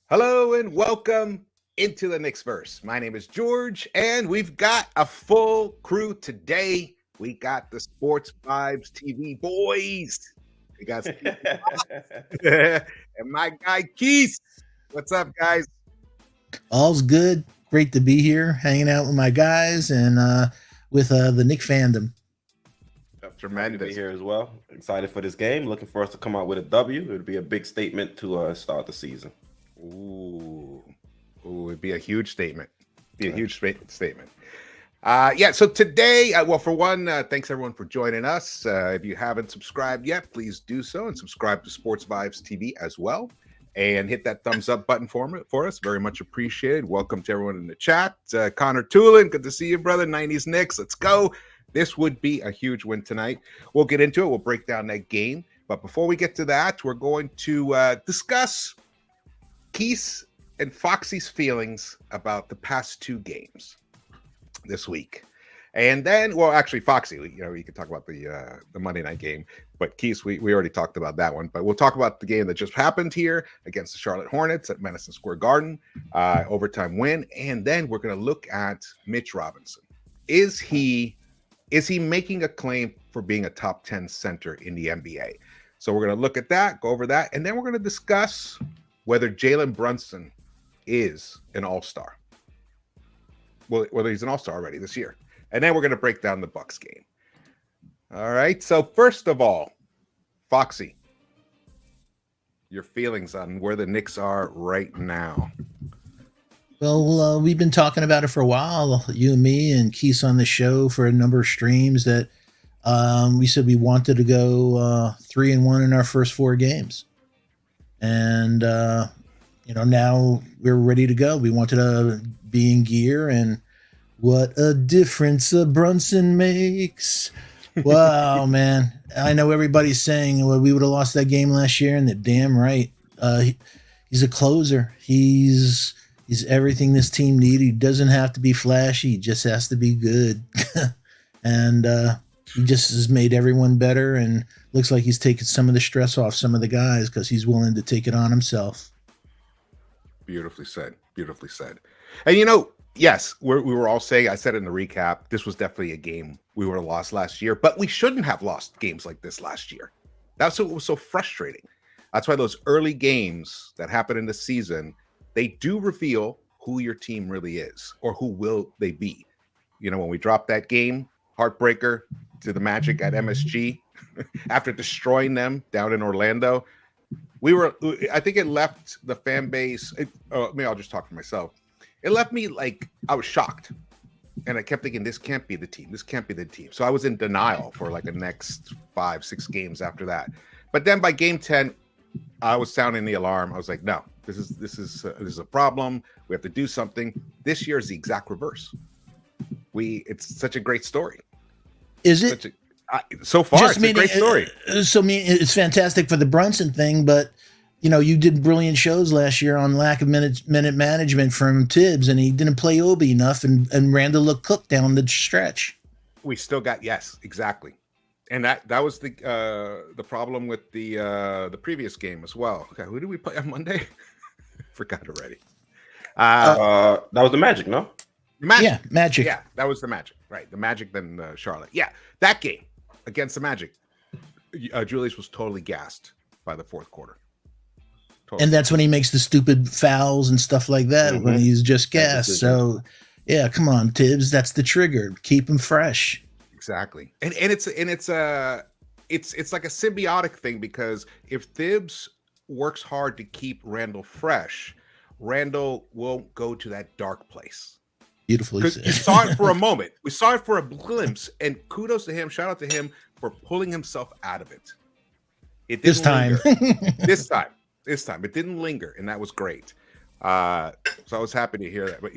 Hello and welcome into the Knicks-Verse. My name is George, and we've got a full crew today. We got the Sports Vibes TV boys. We got Steve and my guy Keith. What's up, guys? All's good. Great to be here, hanging out with my guys and with the Nick fandom. Happy to Tremendous. be here as well. Excited for this game. Looking for us to come out with a W. It would be a big statement to start the season. Ooh, it'd be a huge statement. Be a huge statement. So today, for one, thanks everyone for joining us. If you haven't subscribed yet, please do so and subscribe to Sports Vibes TV as well. And hit that thumbs up button for us. Very much appreciated. Welcome to everyone in the chat. Connor Tulin, good to see you, brother. 90s Knicks, let's go. This would be a huge win tonight. We'll get into it. We'll break down that game. But before we get to that, we're going to discuss Keith and Foxy's feelings about the past two games this week. And then, well, actually, Foxy, we could talk about the Monday night game, but Keith, we already talked about that one. But we'll talk about the game that just happened here against the Charlotte Hornets at Madison Square Garden, overtime win. And then we're going to look at Mitch Robinson. Is he making a claim for being a top 10 center in the NBA? So we're going to look at that, go over that, and then we're going to discuss whether Jalen Brunson is an all-star. Well, whether he's an all-star already this year. And then we're going to break down the Bucks game. All right. So first of all, Foxy, your feelings on where the Knicks are right now. Well, we've been talking about it for a while, you and me and Keith on the show for a number of streams that we said we wanted to go 3-1 in our first four games. And, now we're ready to go. We wanted to be in gear, and what a difference a Brunson makes. Wow, man. I know everybody's saying, well, we would have lost that game last year, and they're damn right. He's a closer. He's everything this team needs. He doesn't have to be flashy. He just has to be good. And he just has made everyone better, and looks like he's taken some of the stress off some of the guys because he's willing to take it on himself. Beautifully said. Beautifully said. And yes, we were all saying, I said in the recap, this was definitely a game we would have lost last year, but we shouldn't have lost games like this last year. That's what was so frustrating. That's why those early games that happen in the season, they do reveal who your team really is or who will they be. When we dropped that game, heartbreaker to the Magic at MSG, after destroying them down in Orlando, I think it left the fan base. Maybe I'll just talk for myself. It left me like I was shocked, and I kept thinking, this can't be the team. This can't be the team. So I was in denial for like the next 5-6 games after that. But then by game 10, I was sounding the alarm. I was like, no, this is a problem. We have to do something. This year is the exact reverse. It's such a great story. Is it? So far, it's a great story. It's fantastic for the Brunson thing, but you did brilliant shows last year on lack of minute management from Tibbs, and he didn't play Obi enough, and Randall looked cooked down the stretch. We still got exactly, and that was the problem with the previous game as well. Okay, who did we play on Monday? Forgot already. That was the Magic, no? Magic. Yeah, Magic. Yeah, that was the Magic, right? The Magic, then Charlotte. Yeah, that game against the Magic, Julius was totally gassed by the fourth quarter. Totally. And that's when he makes the stupid fouls and stuff like that, when he's just gassed. So, yeah, come on, Tibbs. That's the trigger. Keep him fresh. Exactly. And it's like a symbiotic thing, because if Tibbs works hard to keep Randall fresh, Randall won't go to that dark place. Beautifully said. We saw it for a moment. We saw it for a glimpse, and kudos to him. Shout out to him for pulling himself out of it. It didn't this time. This time it didn't linger, and that was great. So I was happy to hear that. But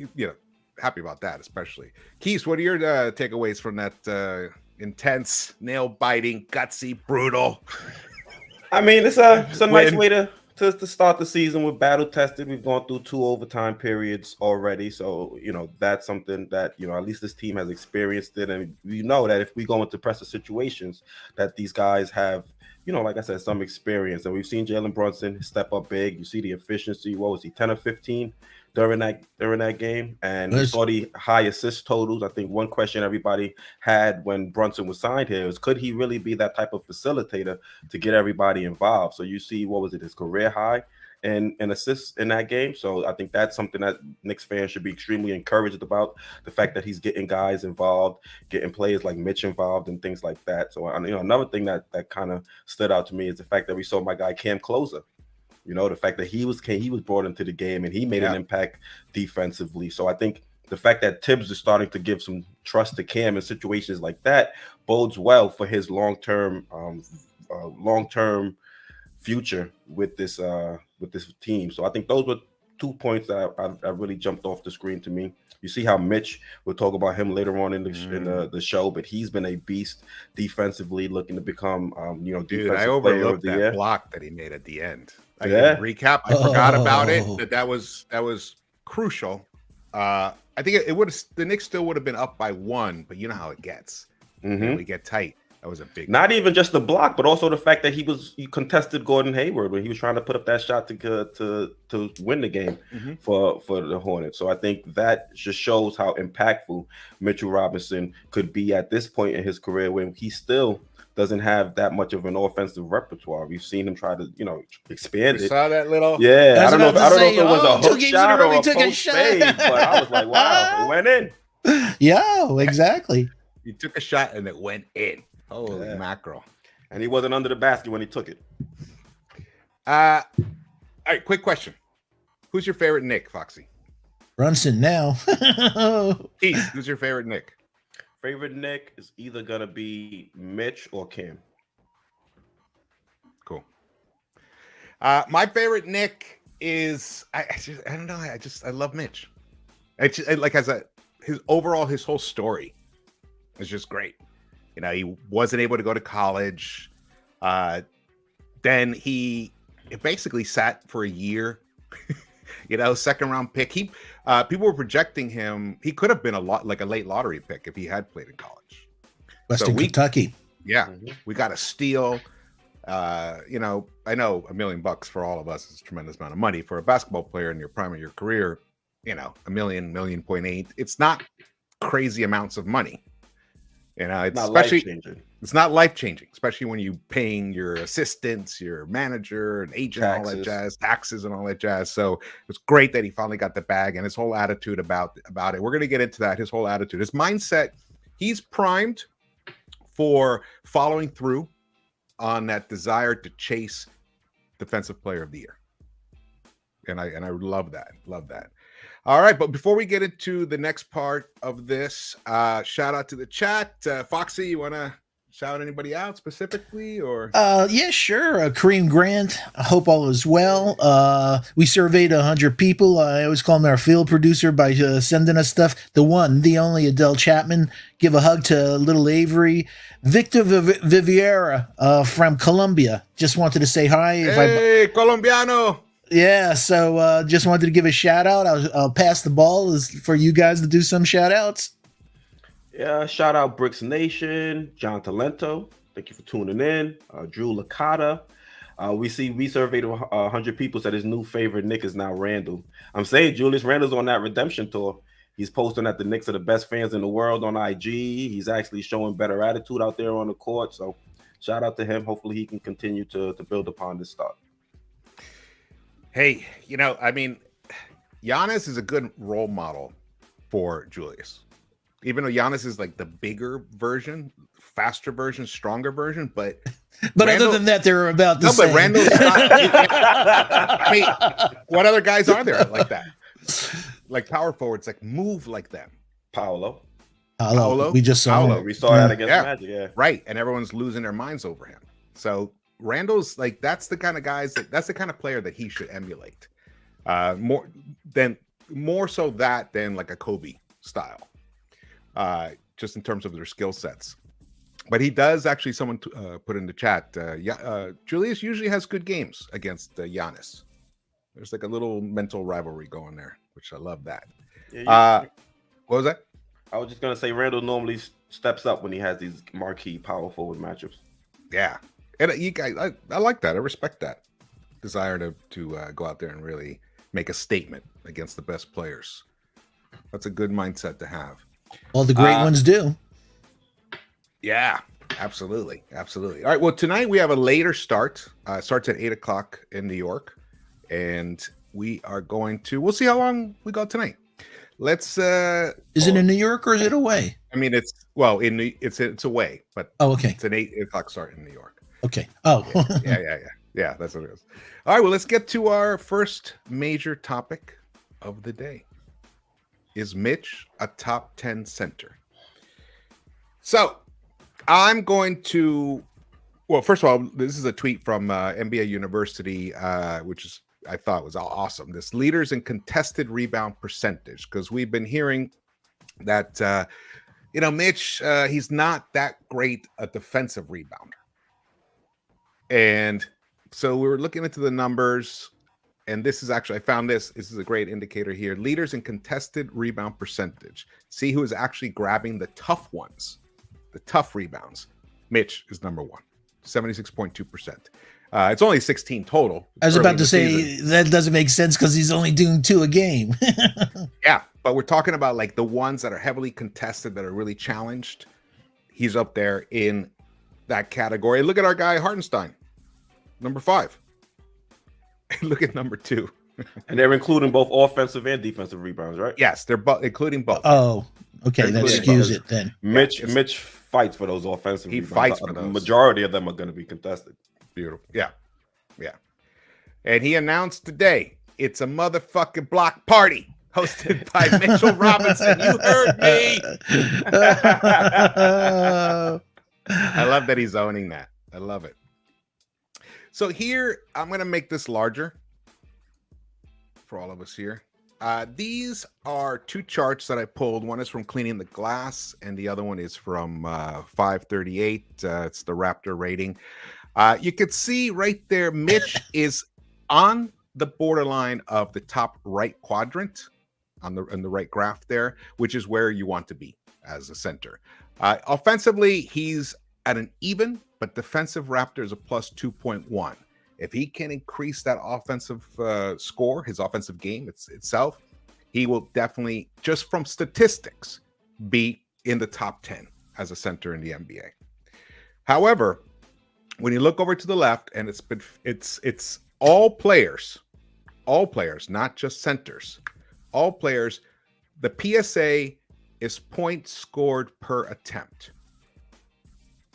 happy about that, especially. Keith, what are your takeaways from that intense, nail-biting, gutsy, brutal? I mean, it's a nice way to start the season. We're battle tested. We've gone through 2 overtime periods already, so that's something that at least this team has experienced it, and we know that if we go into pressure situations, that these guys have like I said, some experience. And we've seen Jalen Brunson step up big. You see the efficiency. What was he, 10 or 15 during that game? And you saw the high assist totals. I think one question everybody had when Brunson was signed here is, could he really be that type of facilitator to get everybody involved? So you see, what was it, his career high and assists in that game. So I think that's something that Knicks fans should be extremely encouraged about, the fact that he's getting guys involved, getting players like Mitch involved and things like that. So another thing that kind of stood out to me is the fact that we saw my guy Cam Closer. The fact that he was brought into the game and he made an impact defensively. So I think the fact that Tibbs is starting to give some trust to Cam in situations like that bodes well for his long-term future with this team. So I think those were 2 points that I really jumped off the screen to me. You see how Mitch, we'll talk about him later on in the show, but he's been a beast defensively, looking to become dude, I overlooked that block that he made at the end. Recap, I forgot about it. That was crucial. I think the Knicks still would have been up by 1, but you know how it gets. We get tight. That was a big. Not even just the block, but also the fact that he contested Gordon Hayward when he was trying to put up that shot to win the game for the Hornets. So I think that just shows how impactful Mitchell Robinson could be at this point in his career, when he still doesn't have that much of an offensive repertoire. We've seen him try to, expand it. Saw that little? Yeah, I don't know if it was a hook shot or a post fade, but I was like, wow, it went in. Yeah, exactly. He took a shot and it went in. Holy mackerel. And he wasn't under the basket when he took it. All right, quick question. Who's your favorite Knick, Foxy? Brunson now. Keith, who's your favorite Knick? Favorite Knick is either going to be Mitch or Cam. Cool. My favorite Knick is, I don't know. I love Mitch. His whole story is just great. He wasn't able to go to college. Then he basically sat for a year. Second round pick. People were projecting him. He could have been a late lottery pick if he had played in college. Western Kentucky. Yeah, we got a steal. I know $1 million for all of us is a tremendous amount of money for a basketball player in your prime of your career. $1 million, $1.8 million. It's not crazy amounts of money. It's not life changing, especially when you paying your assistants, your manager, and agent, all that jazz, taxes, and all that jazz. So it's great that he finally got the bag, and his whole attitude about it. We're going to get into that. His whole attitude, his mindset. He's primed for following through on that desire to chase Defensive Player of the Year, and I love that. Love that. All right, but before we get into the next part of this, shout out to the chat. Foxy, you want to shout anybody out specifically, or? Yeah, sure. Kareem Grant. I hope all is well. We surveyed 100 people. I always call him our field producer by sending us stuff. The one, the only Adele Chapman. Give a hug to little Avery. Victor Viviera from Colombia. Just wanted to say hi. Hey, Colombiano. Yeah, so just wanted to give a shout out. I'll pass the ball for you guys to do some shout outs. Yeah, shout out Bricks Nation, John Talento. Thank you for tuning in. Drew Licata. We surveyed 100 people, said his new favorite Knick is now Randall. I'm saying Julius Randle's on that redemption tour. He's posting that the Knicks are the best fans in the world on IG. He's actually showing better attitude out there on the court. So shout out to him. Hopefully he can continue to build upon this start. Hey, Giannis is a good role model for Julius. Even though Giannis is like the bigger version, faster version, stronger version, but other than that, they're about the same. But Randall's not. What other guys are there like that? Like power forwards, like move like them. Paolo. We just saw him. We saw that against Magic, yeah. Right, and everyone's losing their minds over him. So Randall's like, that's the kind of guys that's the kind of player that he should emulate. More so that than like a Kobe style. Just in terms of their skill sets. But he does actually, someone put in the chat, Julius usually has good games against Giannis. There's like a little mental rivalry going there, which I love that. Yeah, what was that? I was just going to say Randall normally steps up when he has these marquee power forward matchups. Yeah. And you guys, I like that. I respect that desire to go out there and really make a statement against the best players. That's a good mindset to have. All the great ones do. Yeah, absolutely. Absolutely. All right. Well, tonight we have a later start. Starts at 8 o'clock in New York. And we are we'll see how long we go tonight. Let's is it in New York or is it away? I mean, it's away, but okay. It's an 8 o'clock start in New York. Okay. Oh. Yeah, that's what it is. All right, well, let's get to our first major topic of the day. Is Mitch a top 10 center? So I'm going to, well, first of all, this is a tweet from NBA University, which I thought was awesome. This leaders in contested rebound percentage, because we've been hearing that, Mitch, he's not that great a defensive rebounder. And so we were looking into the numbers, and this is actually, I found this is a great indicator here. Leaders in contested rebound percentage. See who is actually grabbing the tough ones, the tough rebounds. Mitch is number one, 76.2%. It's only 16 total. I was about to say that doesn't make sense because he's only doing 2 a game. Yeah, but we're talking about like the ones that are heavily contested, that are really challenged. He's up there in that category. Look at our guy Hartenstein, number 5. Look at number 2. And they're including both offensive and defensive rebounds, right? Yes, they're including both. Oh, okay, that skews it then. Mitch fights for those offensive rebounds. He fights for those. The majority of them are going to be contested. Beautiful. Yeah. And he announced today it's a motherfucking block party hosted by Mitchell Robinson. You heard me. I love that he's owning that. I love it. So here, I'm going to make this larger for all of us here. These are 2 charts that I pulled. One is from Cleaning the Glass, and the other one is from 538. It's the Raptor rating. You can see right there, Mitch is on the borderline of the top right quadrant on the right graph there, which is where you want to be as a center. Offensively, he's at an even, but defensive Raptor is a plus 2.1. If he can increase that offensive score, his offensive game itself, he will definitely, just from statistics, be in the top 10 as a center in the NBA. However, when you look over to the left, and it's all players, not just centers, all players, the PSA is points scored per attempt.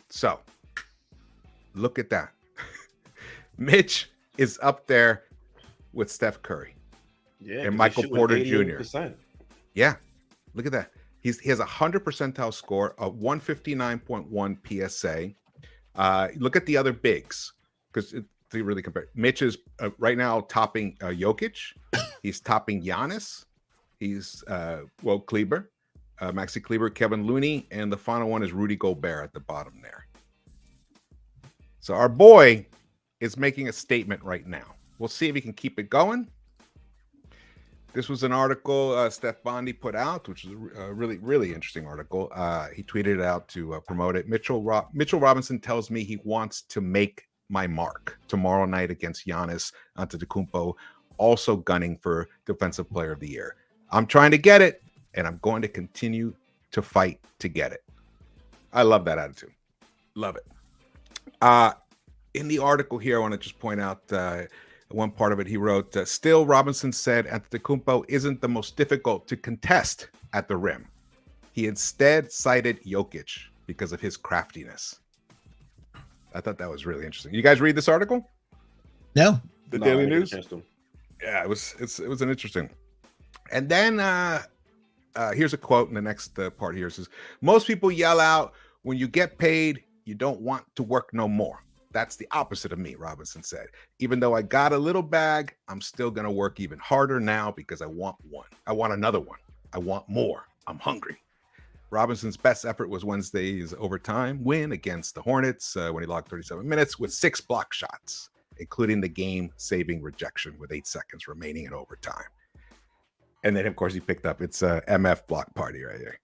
So look at that. Mitch is up there with Steph Curry and Michael Porter Jr. Yeah, look at that. He has a 100 percentile score, a 159.1 PSA. Look at the other bigs, because to really compare, Mitch is right now topping Jokic. He's topping Giannis. He's Kleber, Maxi Kleber, Kevin Looney, and the final one is Rudy Gobert at the bottom there. So our boy is making a statement right now. We'll see if he can keep it going. This was an article Steph Bondi put out, which is a really, really interesting article. He tweeted it out to promote it. Mitchell Robinson tells me he wants to make my mark tomorrow night against Giannis Antetokounmpo, also gunning for Defensive Player of the Year. I'm trying to get it, and I'm going to continue to fight to get it. I love that attitude. Love it. In the article here, I want to just point out one part of it. He wrote, still, Robinson said Antetokounmpo isn't the most difficult to contest at the rim. He instead cited Jokic because of his craftiness. I thought that was really interesting. You guys read this article? No. The Daily News? Yeah, it was an interesting. And then here's a quote in the next part here. It says, most people yell out, when you get paid, you don't want to work no more. That's the opposite of me, Robinson said. Even though I got a little bag, I'm still going to work even harder now because I want one. I want another one. I want more. I'm hungry. Robinson's best effort was Wednesday's overtime win against the Hornets when he logged 37 minutes with 6 block shots, including the game-saving rejection with 8 seconds remaining in overtime. And then, of course, he picked up its MF block party right here.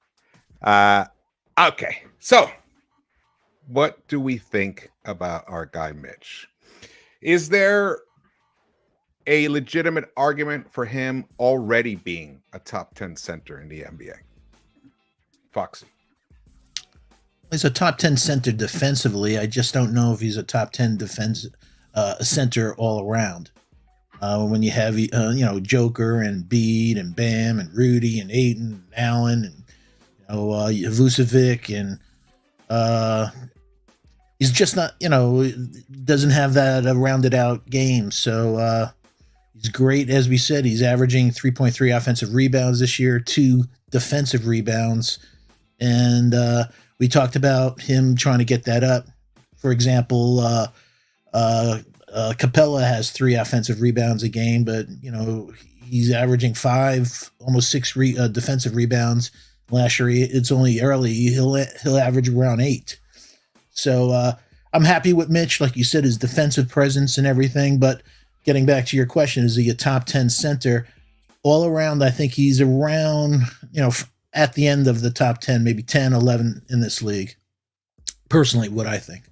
Okay, so what do we think about our guy Mitch? Is there a legitimate argument for him already being a top 10 center in the NBA? Foxy. He's a top 10 center defensively. I just don't know if he's a top 10 defense center all around. When you have Joker and Bede and Bam and Rudy and Ayton and Allen and Vucevic and he's just not, doesn't have that rounded out game. So he's great. As we said, he's averaging 3.3 offensive rebounds this year, 2 defensive rebounds. And we talked about him trying to get that up. For example, Capella has 3 offensive rebounds a game, but he's averaging 5, almost 6 defensive rebounds. Last year, it's only early. He'll average around 8. So I'm happy with Mitch, like you said, his defensive presence and everything. But getting back to your question, is he a top 10 center? All around, I think he's around, at the end of the top 10, maybe 10, 11 in this league. Personally, what I think.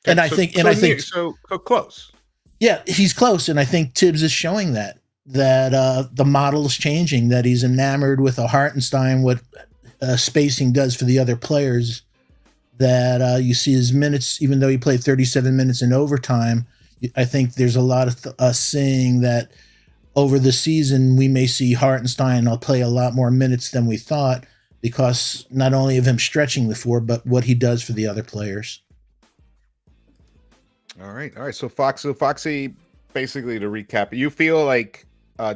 And I think so close. Yeah, he's close. And I think Tibbs is showing that the model is changing, that he's enamored with a Hartenstein, what spacing does for the other players, that you see his minutes, even though he played 37 minutes in overtime. I think there's a lot of us saying that over the season, we may see Hartenstein play a lot more minutes than we thought, because not only of him stretching the floor, but what he does for the other players. All right. So Foxy, basically to recap, you feel like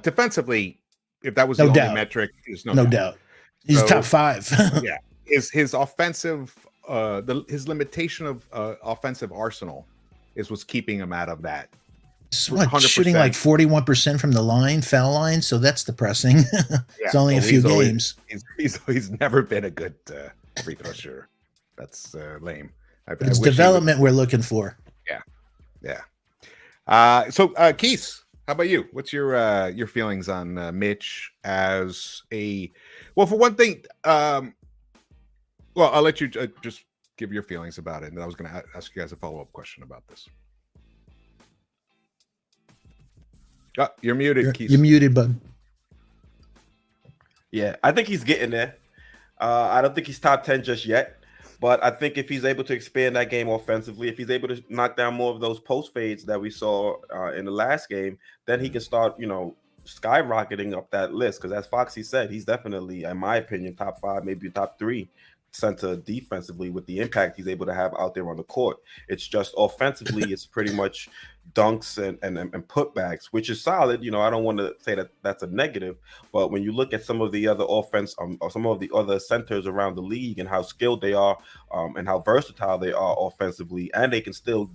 defensively, if that was the only metric, there's no doubt. He's top 5. Yeah. His offensive, his limitation of offensive arsenal is what's keeping him out of that. Shooting like 41% from the line, foul line. So that's depressing. It's only a few games. He's never been a good free throw shooter. That's lame. It's development we're looking for. Yeah. So Keith, how about you? What's your feelings on Mitch as for one thing, I'll let you just give your feelings about it, and then I was going to ask you guys a follow-up question about this. You're muted, Keith. You're muted, bud. Yeah, I think he's getting there. I don't think he's top 10 just yet, but I think if he's able to expand that game offensively, if he's able to knock down more of those post fades that we saw in the last game, then he can start, skyrocketing up that list. Because as Foxy said, he's definitely, in my opinion, top 5, maybe top 3 center defensively with the impact he's able to have out there on the court. It's just offensively, it's pretty much dunks and putbacks, which is solid. I don't want to say that that's a negative, but when you look at some of the other offense or some of the other centers around the league and how skilled they are and how versatile they are offensively, and they can still,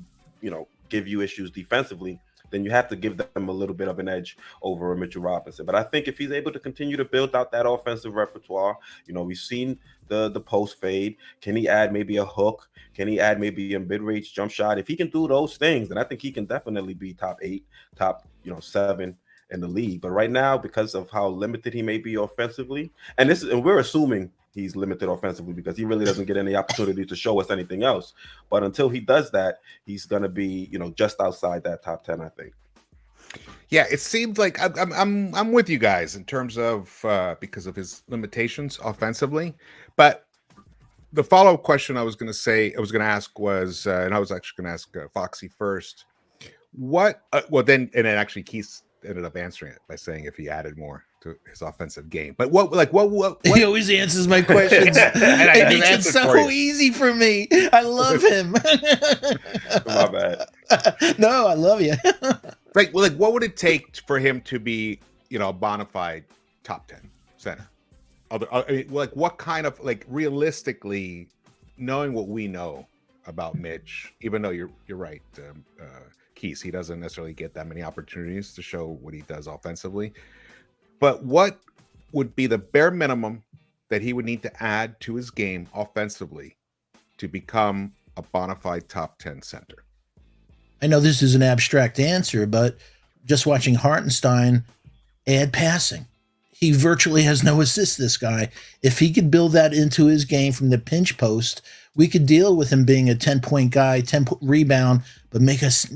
give you issues defensively, then you have to give them a little bit of an edge over Mitchell Robinson. But I think if he's able to continue to build out that offensive repertoire, we've seen the post fade. Can he add maybe a hook? Can he add maybe a mid-range jump shot? If he can do those things, then I think he can definitely be top 8, top 7 in the league. But right now, because of how limited he may be offensively, and we're assuming he's limited offensively because he really doesn't get any opportunity to show us anything else. But until he does that, he's going to be, just outside that top 10, I think. Yeah, it seems like I'm with you guys in terms of because of his limitations offensively. But the follow-up question I was going to ask was, and I was actually going to ask Foxy first. What? Then actually Keith ended up answering it by saying if he added more to his offensive game. But what? He always answers my questions. It makes it so easy for me. I love him. My bad. No, I love you. what would it take for him to be, a bona fide top 10 center? What kind of, realistically, knowing what we know about Mitch, even though you're right, Keith, he doesn't necessarily get that many opportunities to show what he does offensively. But what would be the bare minimum that he would need to add to his game offensively to become a bona fide top 10 center? I know this is an abstract answer, but just watching Hartenstein add passing. he virtually has no assists, this guy. If he could build that into his game from the pinch post, we could deal with him being a 10-point guy, 10 rebound, but make us,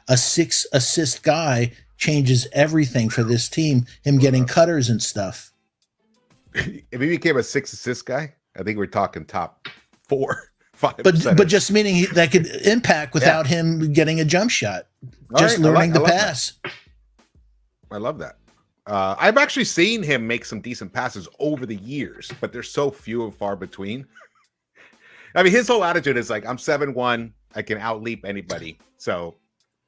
a 6 assist guy changes everything for this team, him getting cutters and stuff. If he became a 6 assist guy, I think we're talking top 4, 5. But just meaning that could impact without him getting a jump shot. Just learning to pass. I love that. I've actually seen him make some decent passes over the years, but they're so few and far between. I mean, his whole attitude is like, I'm 7'1", I can outleap anybody. So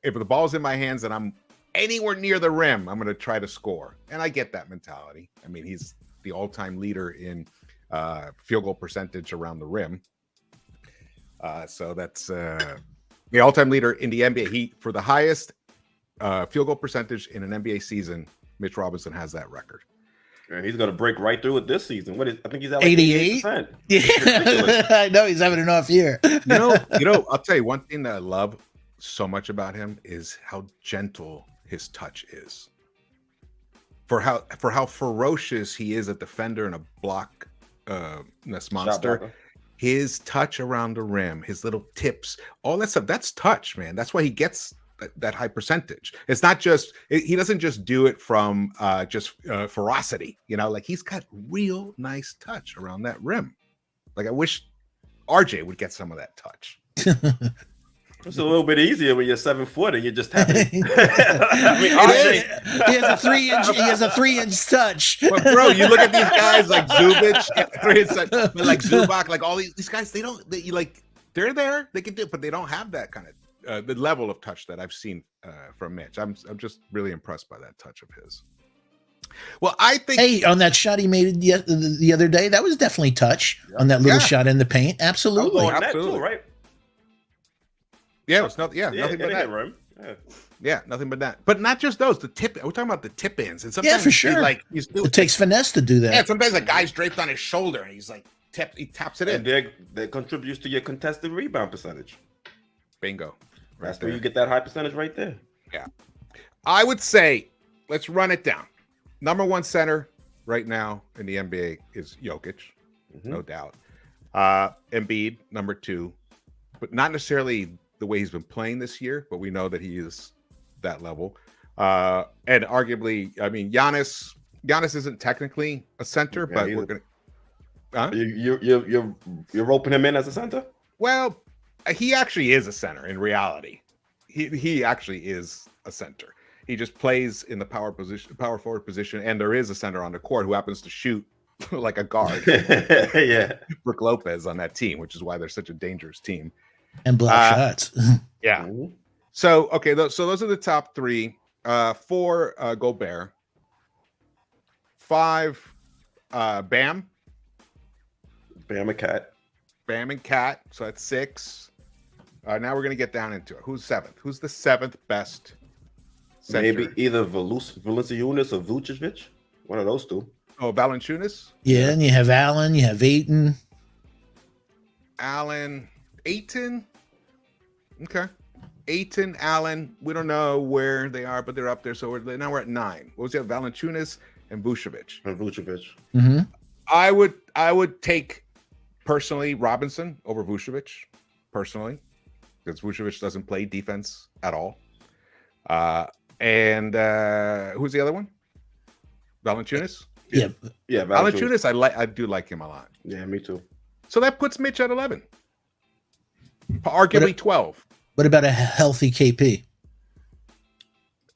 if the ball's in my hands and I'm anywhere near the rim, I'm going to try to score. And I get that mentality. I mean, he's the all-time leader in field goal percentage around the rim. So that's the all-time leader in the NBA. He, for the highest field goal percentage in an NBA season, Mitch Robinson has that record. And he's going to break right through it this season. I think he's at like 88%. Yeah, I know he's having an off year. You know, I'll tell you one thing that I love so much about him is how gentle his touch is. For how ferocious he is a defender and a block monster. His touch around the rim, his little tips, all that stuff, that's touch, man. That's why he gets that high percentage. It's not just, he doesn't just do it from ferocity, like he's got real nice touch around that rim. Like I wish RJ would get some of that touch. It's a little bit easier when you're 7 foot and you're just having. I mean, RJ, he has a 3-inch touch. But bro, you look at these guys like Zubac, like Zubac, like all these guys. They're there, they can do it, but they don't have that kind of the level of touch that I've seen from Mitch. I'm just really impressed by that touch of his. Well, I think on that shot he made the other day, that was definitely touch on that little shot in the paint. Absolutely, absolutely, right. Yeah, it's nothing. Yeah, nothing but that. Yeah, nothing but that. But not just those. The tip. We're talking about the tip ins, and sometimes for sure. It takes finesse to do that. Yeah, sometimes a guy's draped on his shoulder and he's like he taps it in. And that contributes to your contested rebound percentage. Bingo. That's where you get that high percentage right there. Yeah. I would say, let's run it down. Number 1 center right now in the NBA is Jokic, no doubt. Embiid, number 2, but not necessarily the way he's been playing this year, but we know that he is that level. And arguably, I mean, Giannis isn't technically a center, but we're gonna. Huh? You're roping him in as a center? Well, he actually is a center in reality. He actually is a center. He just plays in the power forward position, and there is a center on the court who happens to shoot like a guard. Yeah, Brook Lopez on that team, which is why they're such a dangerous team. And block shots. Yeah. So okay, so those are the top 3. 4 Gobert. 5 Bam and Cat. Bam and Cat. So that's 6. Now we're gonna get down into it. Who's 7th? Who's the 7th best center? Maybe either Valanciunas or Vucevic. One of those two. Oh, Valanciunas? Yeah, and you have Allen, you have Ayton. Ayton. Okay. Ayton, Allen. We don't know where they are, but they're up there. So now we're at 9. What was the other? Valanciunas and Vucevic. Mm-hmm. I would take personally Robinson over Vucevic. Personally, because Vucevic doesn't play defense at all. And who's the other one? Valanciunas. Yeah. Valanciunas. I do like him a lot. Yeah, me too. So that puts Mitch at 11. Arguably 12. What about a healthy KP?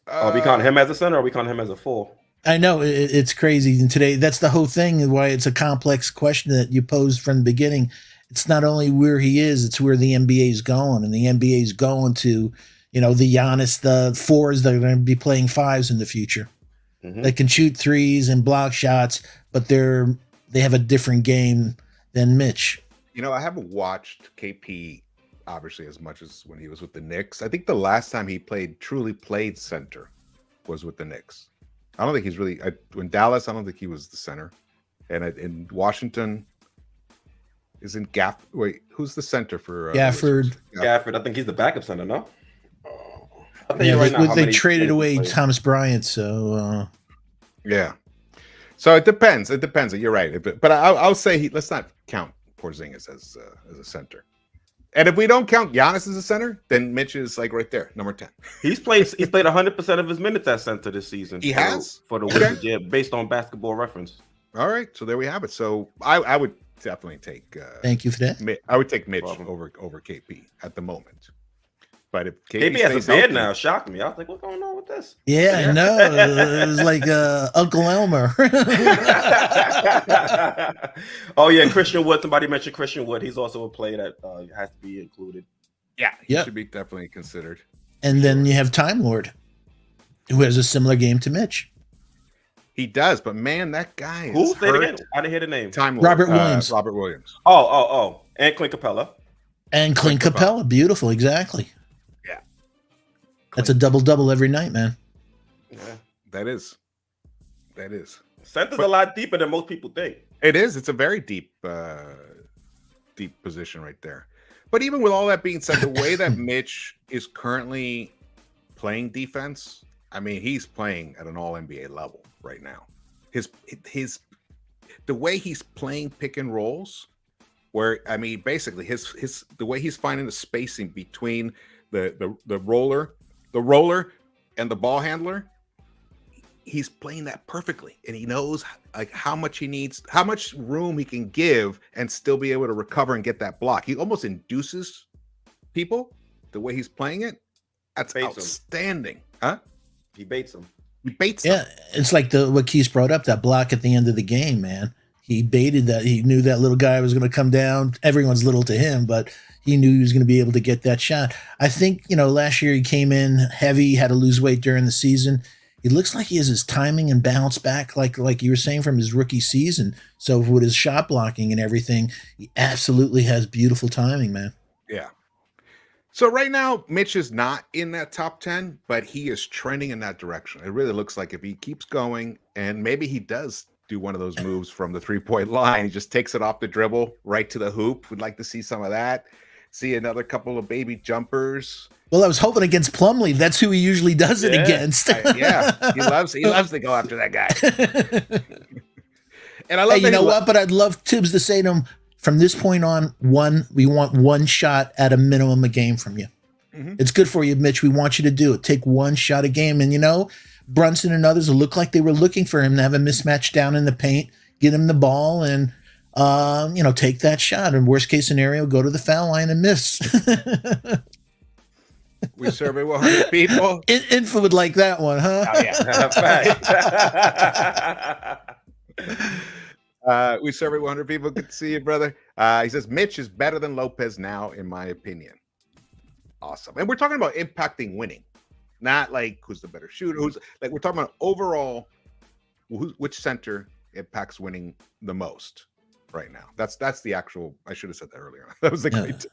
Are we counting him as a center or are we counting him as a 4? I know it's crazy. And today, that's the whole thing, why it's a complex question that you posed from the beginning. It's not only where he is, it's where the NBA is going. And the NBA is going to, the Giannis, the 4s that are going to be playing 5s in the future. Mm-hmm. They can shoot 3s and block shots, but they have a different game than Mitch. I haven't watched KP obviously as much as when he was with the Knicks. I think the last time he truly played center was with the Knicks. I don't think he's really in Dallas. I don't think he was the center, and in Washington, isn't Gaff? Wait, who's the center for Gafford? Gafford. I think he's the backup center. No. They traded away Thomas Bryant, so yeah. So it depends. It depends. You're right. But I'll say let's not count Porzingis as a center. And if we don't count Giannis as a center, then Mitch is like right there, number 10. He's played 100% of his minutes at center this season. He has for the Wizards, yeah, based on Basketball Reference. All right, so there we have it. So I would definitely take. Thank you for that. I would take Mitch over KP at the moment. But if KP has a beard now, shocked me. I was like, what's going on with this? Yeah, I know. It was like Uncle Elmer. Oh, yeah, Christian Wood. Somebody mentioned Christian Wood. He's also a player that has to be included. Yeah, he should be definitely considered. And then you have Time Lord, who has a similar game to Mitch. He does, but man, that guy Who? Say it again. I didn't hear the name. Time Lord. Robert Williams. Robert Williams. Oh. And Clint Capella. And Clint Capella. Beautiful, exactly. Yeah. That's a double-double every night, man. Yeah. That is. Center's a lot deeper than most people think. It is. It's a very deep position right there. But even with all that being said, the way that Mitch is currently playing defense, I mean, he's playing at an all-NBA level right now. The way he's playing pick and rolls, where I mean, basically the way he's finding the spacing between the roller and the ball handler, he's playing that perfectly, and he knows like how much room he can give and still be able to recover and get that block. He almost induces people the way he's playing it. That's outstanding. Huh? He baits them. Yeah, it's like what Keith brought up, that block at the end of the game, man. He baited that. He knew that little guy was going to come down. Everyone's little to him, but he knew he was going to be able to get that shot. I think, last year he came in heavy, had to lose weight during the season. He looks like he has his timing and bounce back, like you were saying, from his rookie season. So with his shot blocking and everything, he absolutely has beautiful timing, man. Yeah. So right now, Mitch is not in that top 10, but he is trending in that direction. It really looks like if he keeps going, and maybe he does do one of those moves from the three-point line, he just takes it off the dribble right to the hoop. We'd like to see some of that. See another couple of baby jumpers. Well, I was hoping against Plumlee. That's who he usually does it against. He loves to go after that guy. And I love. Hey, you know what? But I'd love Tibbs to say to him, from this point on, we want one shot at a minimum a game from you. Mm-hmm. It's good for you, Mitch. We want you to do it. Take one shot a game. And, Brunson and others will look like they were looking for him to have a mismatch down in the paint, get him the ball, and, take that shot. And worst case scenario, go to the foul line and miss. We survey 100 people. Info would like that one, huh? Oh, yeah. We survey 100 people. Good to see you, brother. He says, Mitch is better than Lopez now, in my opinion. Awesome. And we're talking about impacting winning, not like who's the better shooter. We're talking about overall, which center impacts winning the most right now. That's the actual, I should have said that earlier. That was the criteria.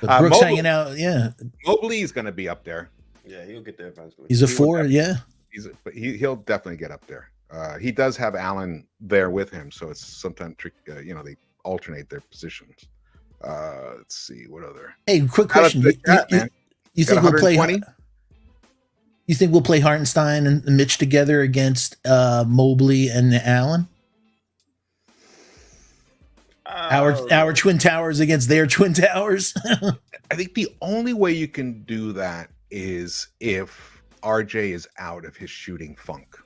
Brooks hanging out, yeah. Mobley is going to be up there. Yeah, he'll get there eventually. He's a forward, yeah. He'll definitely get up there. He does have Allen there with him, so it's sometimes tricky. They alternate their positions. Let's see what other. Hey, quick question: you think we'll play? You think we'll play Hartenstein and Mitch together against Mobley and Allen? Our twin towers against their twin towers. I think the only way you can do that is if RJ is out of his shooting funk,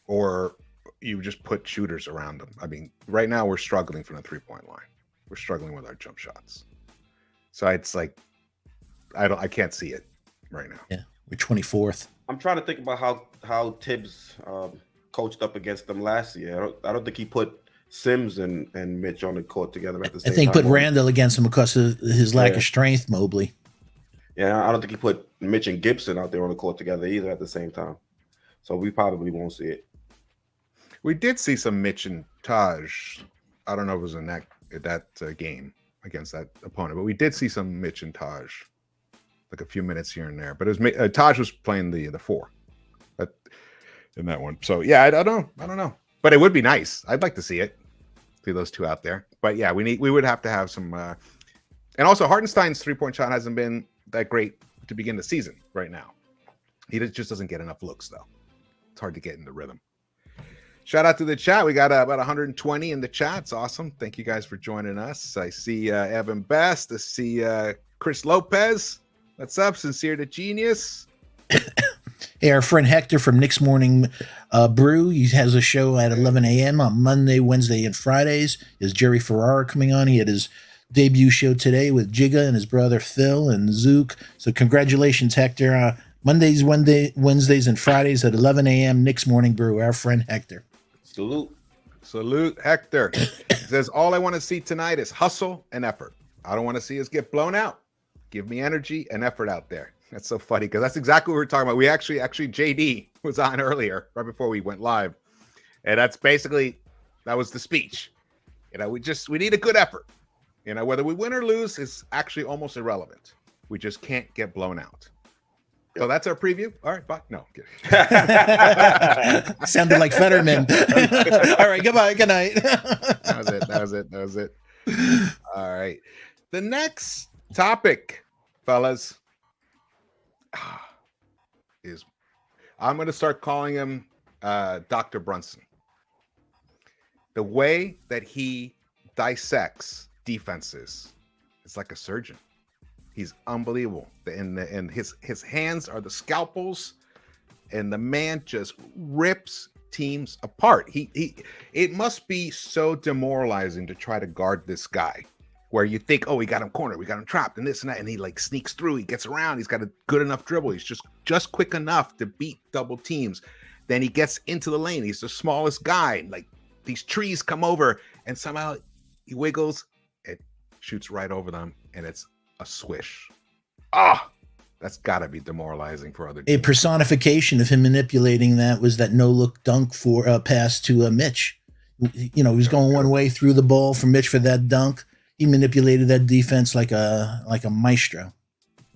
or you just put shooters around him. I mean, right now we're struggling from the 3-point line. We're struggling with our jump shots. So it's like, I can't see it right now. Yeah, we're 24th. I'm trying to think about how Tibbs coached up against them last year. I don't think he put Sims and Mitch on the court together at the same time. I think put Randall against him because of his lack of strength, Mobley. Yeah, I don't think he put Mitch and Gibson out there on the court together either at the same time. So we probably won't see it. We did see some Mitch and Taj. I don't know if it was in that game against that opponent, but we did see some Mitch and Taj, like a few minutes here and there. But it was Taj was playing the 4 in that one. So yeah, I don't know, but it would be nice. I'd like to see those two out there. But yeah, we would have to have some. And also, Hartenstein's 3-point shot hasn't been that great to begin the season right now. He just doesn't get enough looks though. It's hard to get in the rhythm. Shout out to the chat. We got about 120 in the chat. It's awesome. Thank you guys for joining us. I see Evan Best. I see Chris Lopez. What's up? Sincere to Genius. Hey, our friend Hector from Knicks Morning Brew. He has a show at 11 a.m. on Monday, Wednesday, and Fridays. Is Jerry Ferrara coming on? He had his debut show today with Jigga and his brother Phil and Zook. So congratulations, Hector. Mondays, Wednesdays, and Fridays at 11 a.m. Knicks Morning Brew. Our friend Hector. Salute, Hector. He says, all I want to see tonight is hustle and effort. I don't want to see us get blown out. Give me energy and effort out there. That's so funny because that's exactly what we were talking about. We actually JD was on earlier, right before we went live. And that's basically, that was the speech. We need a good effort. Whether we win or lose is actually almost irrelevant. We just can't get blown out. So that's our preview. All right, bye. No, sounded like Fetterman. All right, goodbye. Good night. That was it. All right. The next topic, fellas, is I'm going to start calling him Dr. Brunson. The way that he dissects defenses, it's like a surgeon. He's unbelievable. And his hands are the scalpels, and the man just rips teams apart. It must be so demoralizing to try to guard this guy, where you think, oh, we got him cornered, we got him trapped, and this and that, and he like sneaks through, he gets around, he's got a good enough dribble, he's just quick enough to beat double teams. Then he gets into the lane, he's the smallest guy, like these trees come over, and somehow he wiggles, it shoots right over them, and it's a swish. That's got to be demoralizing for other teams. A personification of him manipulating that was that no-look dunk for pass to Mitch. He was going one way, threw the ball for Mitch for that dunk. He manipulated that defense like a maestro.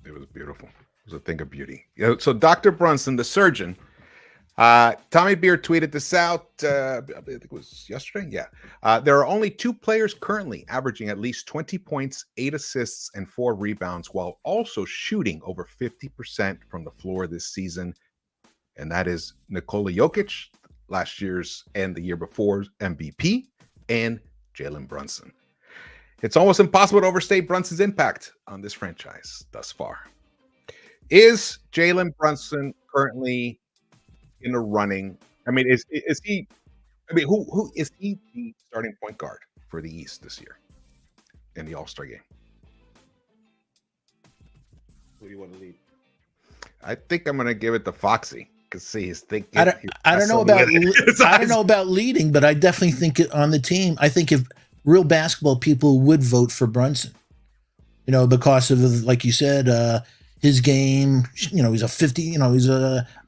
It was beautiful. It was a thing of beauty. So Dr. Brunson, the surgeon, Tommy Beer tweeted this out, I think it was yesterday. Yeah. There are only 2 players currently averaging at least 20 points, 8 assists, and 4 rebounds, while also shooting over 50% from the floor this season. And that is Nikola Jokic, last year's and the year before MVP, and Jalen Brunson. It's almost impossible to overstate Brunson's impact on this franchise thus far. Is Jalen Brunson currently in the running? I mean, is he? I mean, who is he the starting point guard for the East this year in the All-Star game? Who do you want to lead? I think I'm going to give it to Foxy because he's thinking. I don't know about leading, but I definitely think on the team. I think if real basketball people would vote for Brunson, because of, like you said, his game. He's a 50. He's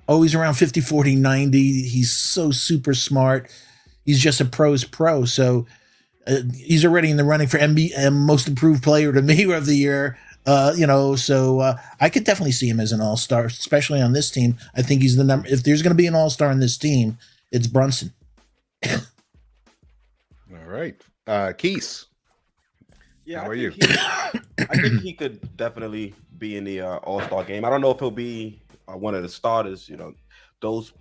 always around 50, 40, 90. He's so super smart. He's just a pro's pro. So he's already in the running for most improved player to me of the year. So I could definitely see him as an all-star, especially on this team. I think he's the number. If there's going to be an all-star on this team, it's Brunson. All right. Keys. Yeah, how are you? I think he could definitely be in the all-star game. I don't know if he'll be one of the starters. Those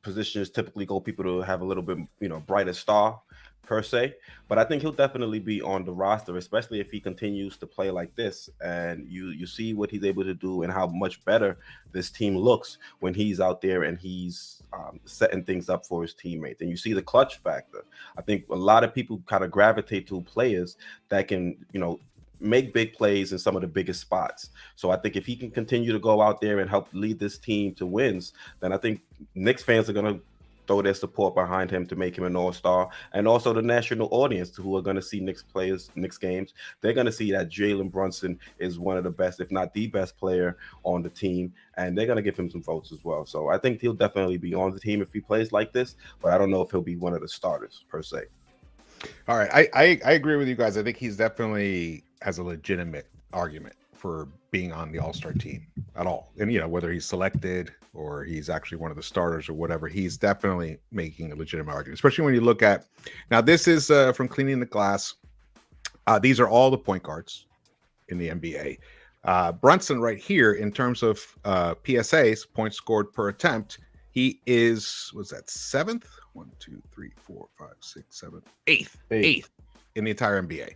positions typically go people to have a little bit, brighter star per se. But I think he'll definitely be on the roster, especially if he continues to play like this. And you see what he's able to do and how much better this team looks when he's out there and he's setting things up for his teammates. And you see the clutch factor. I think a lot of people kind of gravitate to players that can, make big plays in some of the biggest spots. So I think if he can continue to go out there and help lead this team to wins, then I think Knicks fans are going to throw their support behind him to make him an all-star. And also the national audience who are going to see Knicks games, they're going to see that Jalen Brunson is one of the best, if not the best player on the team. And they're going to give him some votes as well. So I think he'll definitely be on the team if he plays like this, but I don't know if he'll be one of the starters per se. All right. I agree with you guys. I think he's definitely has a legitimate argument for being on the All-Star team at all. And, whether he's selected or he's actually one of the starters or whatever, he's definitely making a legitimate argument, especially when you look at, now this is from Cleaning the Glass. These are all the point guards in the NBA. Brunson right here, in terms of PSAs, points scored per attempt, he is, was that 7th 1, 2, 3, 4, 5, 6, 7, eighth in the entire NBA.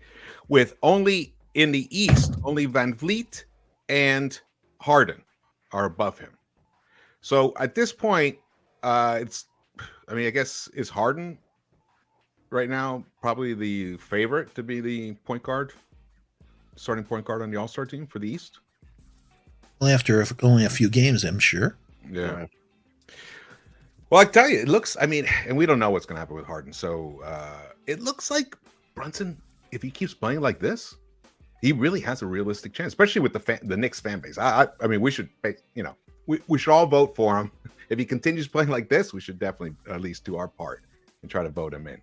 With only in the East, only Van Vliet and Harden are above him. So at this point, I guess is Harden right now probably the favorite to be the starting point guard on the All-Star team for the East? Well, after only a few games, I'm sure. Yeah. Well, I tell you, it looks, and we don't know what's going to happen with Harden. So it looks like Brunson, if he keeps playing like this, he really has a realistic chance, especially with the Knicks fan base. I mean, we should, we should all vote for him. If he continues playing like this, we should definitely at least do our part and try to vote him in.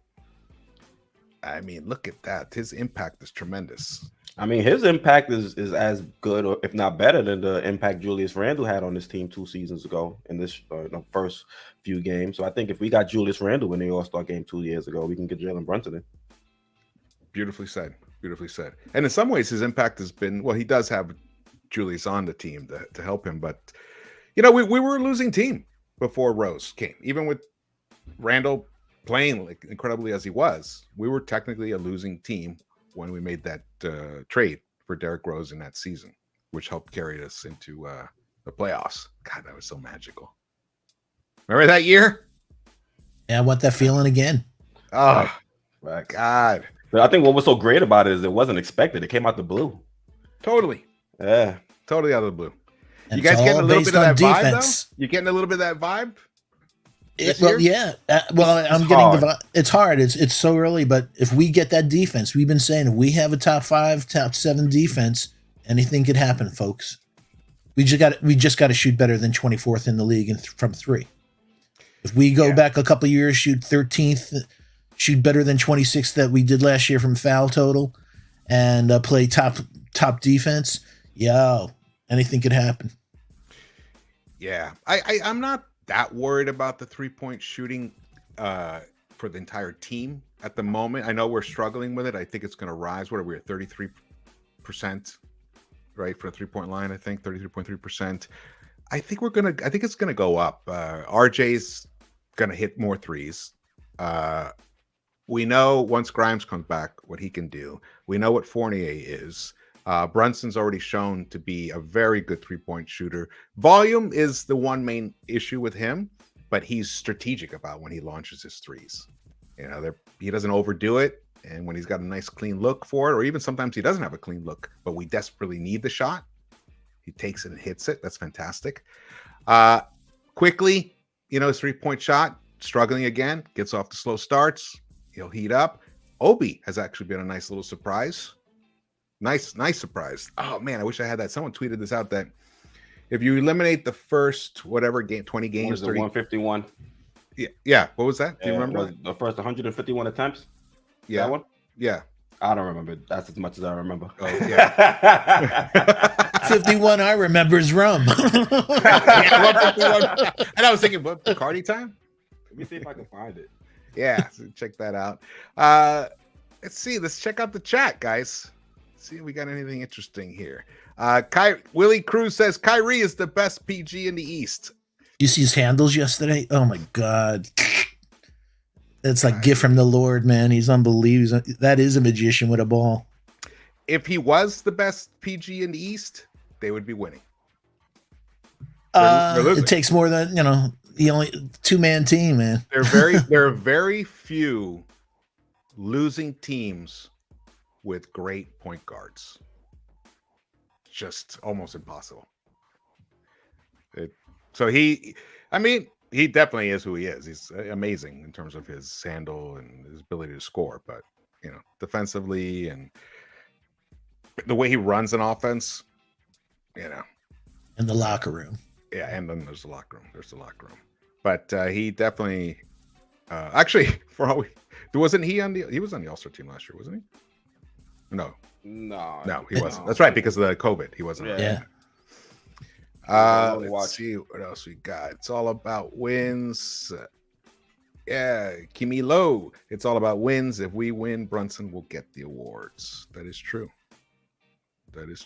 I mean, look at that. His impact is tremendous. I mean, his impact is as good, or if not better, than the impact Julius Randle had on this team 2 seasons ago in this first few games. So I think if we got Julius Randle in the All-Star game 2 years ago, we can get Jalen Brunson in. Beautifully said. Beautifully said. And in some ways, his impact has been, well, he does have Julius on the team to help him. But, we were a losing team before Rose came. Even with Randle playing like incredibly as he was, we were technically a losing team when we made that trade for Derrick Rose in that season, which helped carry us into the playoffs. God, that was so magical. Remember that year? Yeah, I want that feeling again. Oh, my God. But I think what was so great about it is it wasn't expected. It came out the blue. Totally. Yeah. Totally out of the blue. And you guys getting a little bit of that defense. vibe, though? You getting a little bit of that vibe? Yeah. I'm getting the vibe. It's hard. It's so early, but if we get that defense, we've been saying if we have a top 5, top 7 defense, anything could happen, folks. We just got to shoot better than 24th in the league from 3. If we go back a couple of years, shoot 13th, shoot better than 26th that we did last year from foul total, and play top defense, anything could happen. Yeah, I'm not that worried about the 3-point shooting for the entire team at the moment. I know we're struggling with it. I think it's going to rise. What are we at? 33%, right, for a 3-point line? I think 33.3%. I think it's gonna go up. RJ's gonna hit more threes. We know once Grimes comes back what he can do. We know what Fournier is. Brunson's already shown to be a very good 3-point shooter. Volume is the one main issue with him, but he's strategic about when he launches his threes. He doesn't overdo it, and when he's got a nice clean look for it, or even sometimes he doesn't have a clean look, but we desperately need the shot, he takes it and hits it. That's fantastic. Quickly, his 3-point shot, struggling again, gets off the slow starts. He'll heat up. Obi has actually been a nice little surprise. Nice surprise. Oh, man, I wish I had that. Someone tweeted this out that if you eliminate the first whatever game, 20 games, 30, 151. Yeah. What was that? Do you remember? The first 151 attempts? Yeah. That one? Yeah. I don't remember. That's as much as I remember. Oh, yeah. 51 I remember is rum. And I was thinking, what, Bacardi time? Let me see if I can find it. Yeah, so check that out. Let's see. Let's check out the chat, guys. See if we got anything interesting here. Willie Cruz says Kyrie is the best PG in the East. You see his handles yesterday? Oh my God. It's like gift from the Lord, man. He's unbelievable. That is a magician with a ball. If he was the best PG in the East, they would be winning. It takes more than, the only 2-man team, man. There are very few losing teams with great point guards. Just almost impossible. He definitely is who he is. He's amazing in terms of his handle and his ability to score, but defensively and the way he runs an offense, in the locker room. Yeah, and then there's the locker room. But he definitely actually wasn't he he was on the All-Star team last year, wasn't he? No, he wasn't. That's right, because of the COVID, he wasn't. Yeah. Let's see what else we got. It's all about wins. Kimi Low. It's all about wins. If we win, Brunson will get the awards. That is true. Let's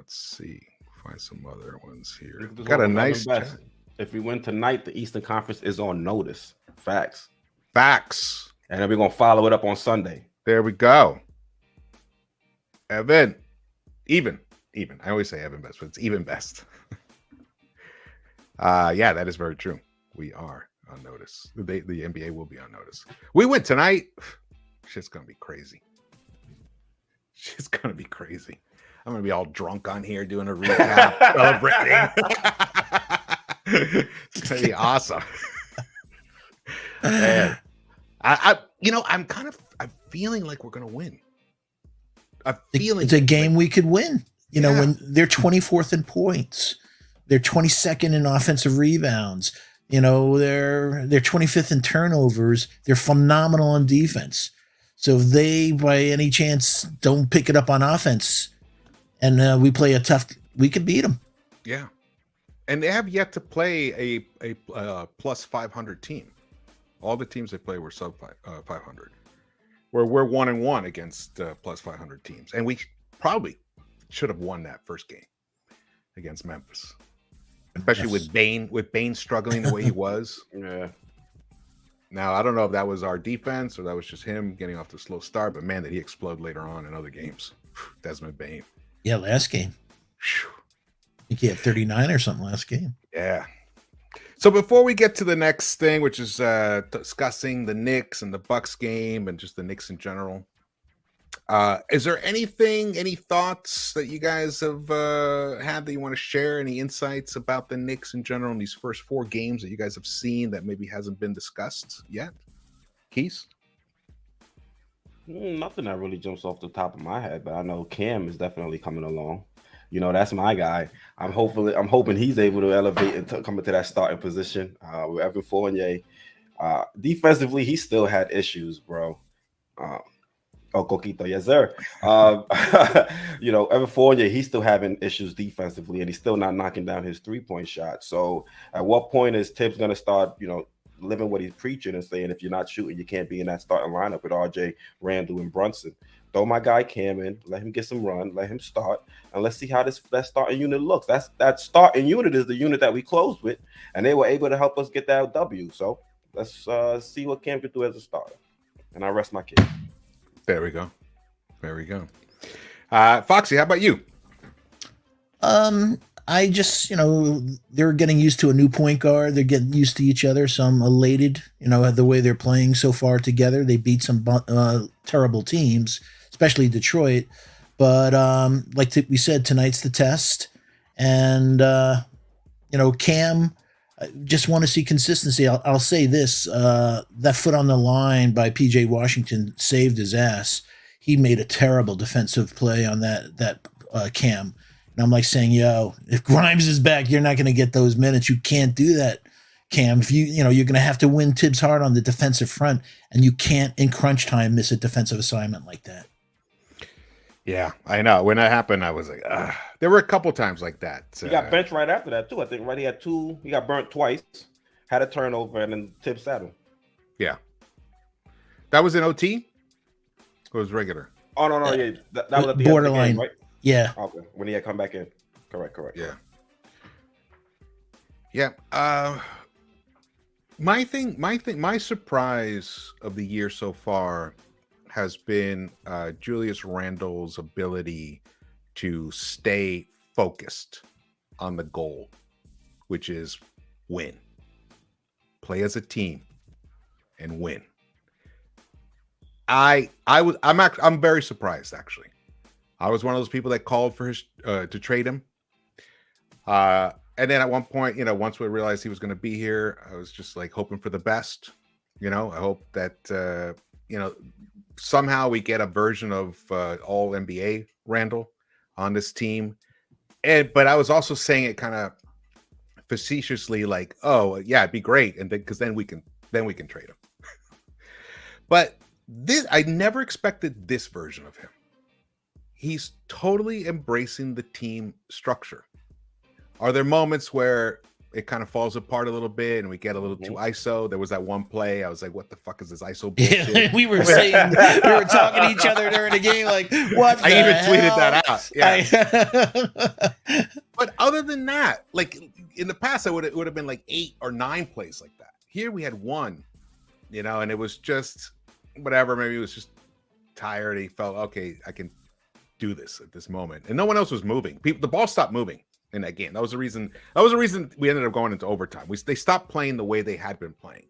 see. Find some other ones here. Got a nice chat. If we win tonight, the Eastern Conference is on notice. Facts. And then we're going to follow it up on Sunday. There we go. Evan. Even. I always say Evan best, but it's even best. Yeah, that is very true. We are on notice. The NBA will be on notice. We win tonight. Shit's going to be crazy. I'm going to be all drunk on here doing a recap, celebrating. It's going to be awesome. Man, I'm feeling like we're going to win. It's a game we could win. When they're 24th in points, they're 22nd in offensive rebounds. They're 25th in turnovers. They're phenomenal on defense. So if they, by any chance, don't pick it up on offense, and we play we could beat them. Yeah, and they have yet to play a plus 500 team. All the teams they play were sub 500. Where we're 1-1 against plus 500 teams, and we probably should have won that first game against Memphis, especially with Bane struggling the way he was. Yeah. Now I don't know if that was our defense or that was just him getting off to a slow start, but man, did he explode later on in other games. Desmond Bane. Yeah, last game. I think he had 39 or something last game. Yeah. So before we get to the next thing, which is discussing the Knicks and the Bucks game and just the Knicks in general, is there any thoughts that you guys have had that you want to share? Any insights about the Knicks in general in these first 4 games that you guys have seen that maybe hasn't been discussed yet? Keys? Nothing that really jumps off the top of my head, but I know Cam is definitely coming along. That's my guy. I'm hoping he's able to elevate and come into that starting position with Evan Fournier. Defensively, he still had issues, bro. Coquito, yes, sir. Evan Fournier, he's still having issues defensively, and he's still not knocking down his 3-point shot. So at what point is Tibbs going to start, living what he's preaching and saying, if you're not shooting, you can't be in that starting lineup with RJ, Randall, and Brunson? Throw my guy Cam in, let him get some run, let him start, and let's see how that starting unit looks. That starting unit is the unit that we closed with, and they were able to help us get that W. So let's see what Cam can do as a starter. And I rest my case. There we go. Foxy, how about you? I just, they're getting used to a new point guard. They're getting used to each other. So I'm elated, at the way they're playing so far together. They beat some terrible teams, especially Detroit. But like we said, tonight's the test. And, Cam, I just want to see consistency. I'll say this, that foot on the line by P.J. Washington saved his ass. He made a terrible defensive play on that Cam. And I'm like saying, if Grimes is back, you're not going to get those minutes. You can't do that, Cam. If you're going to have to win Tibbs hard on the defensive front, and you can't in crunch time miss a defensive assignment like that. Yeah, I know. When that happened, I was like, there were a couple times like that. He got benched right after that too. I think he had 2. He got burnt twice, had a turnover, and then Tibbs sat him. Yeah, that was in OT. Or was regular? Oh no, yeah, that was at the borderline, end of the game, right? Yeah. Okay. When he had come back in. Correct. Yeah. My surprise of the year so far has been Julius Randle's ability to stay focused on the goal, which is win. Play as a team and win. I'm very surprised, actually. I was one of those people that called for his to trade him. And then at one point, once we realized he was going to be here, I was just like hoping for the best. I hope that, somehow we get a version of all NBA Randall on this team. But I was also saying it kind of facetiously, like, oh yeah, it'd be great. And then we can trade him. But I never expected this version of him. He's totally embracing the team structure. Are there moments where it kind of falls apart a little bit and we get a little too ISO? There was that one play. I was like, what the fuck is this ISO bullshit? Yeah, we were saying, we were talking to each other during the game, like, what? I even tweeted that out. Yeah. But other than that, like in the past, it would have been like 8 or 9 plays like that. Here we had 1, and it was just whatever. Maybe he was just tired. He felt, okay, I can do this at this moment. And no one else was moving. The ball stopped moving in that game. That was the reason we ended up going into overtime. They stopped playing the way they had been playing.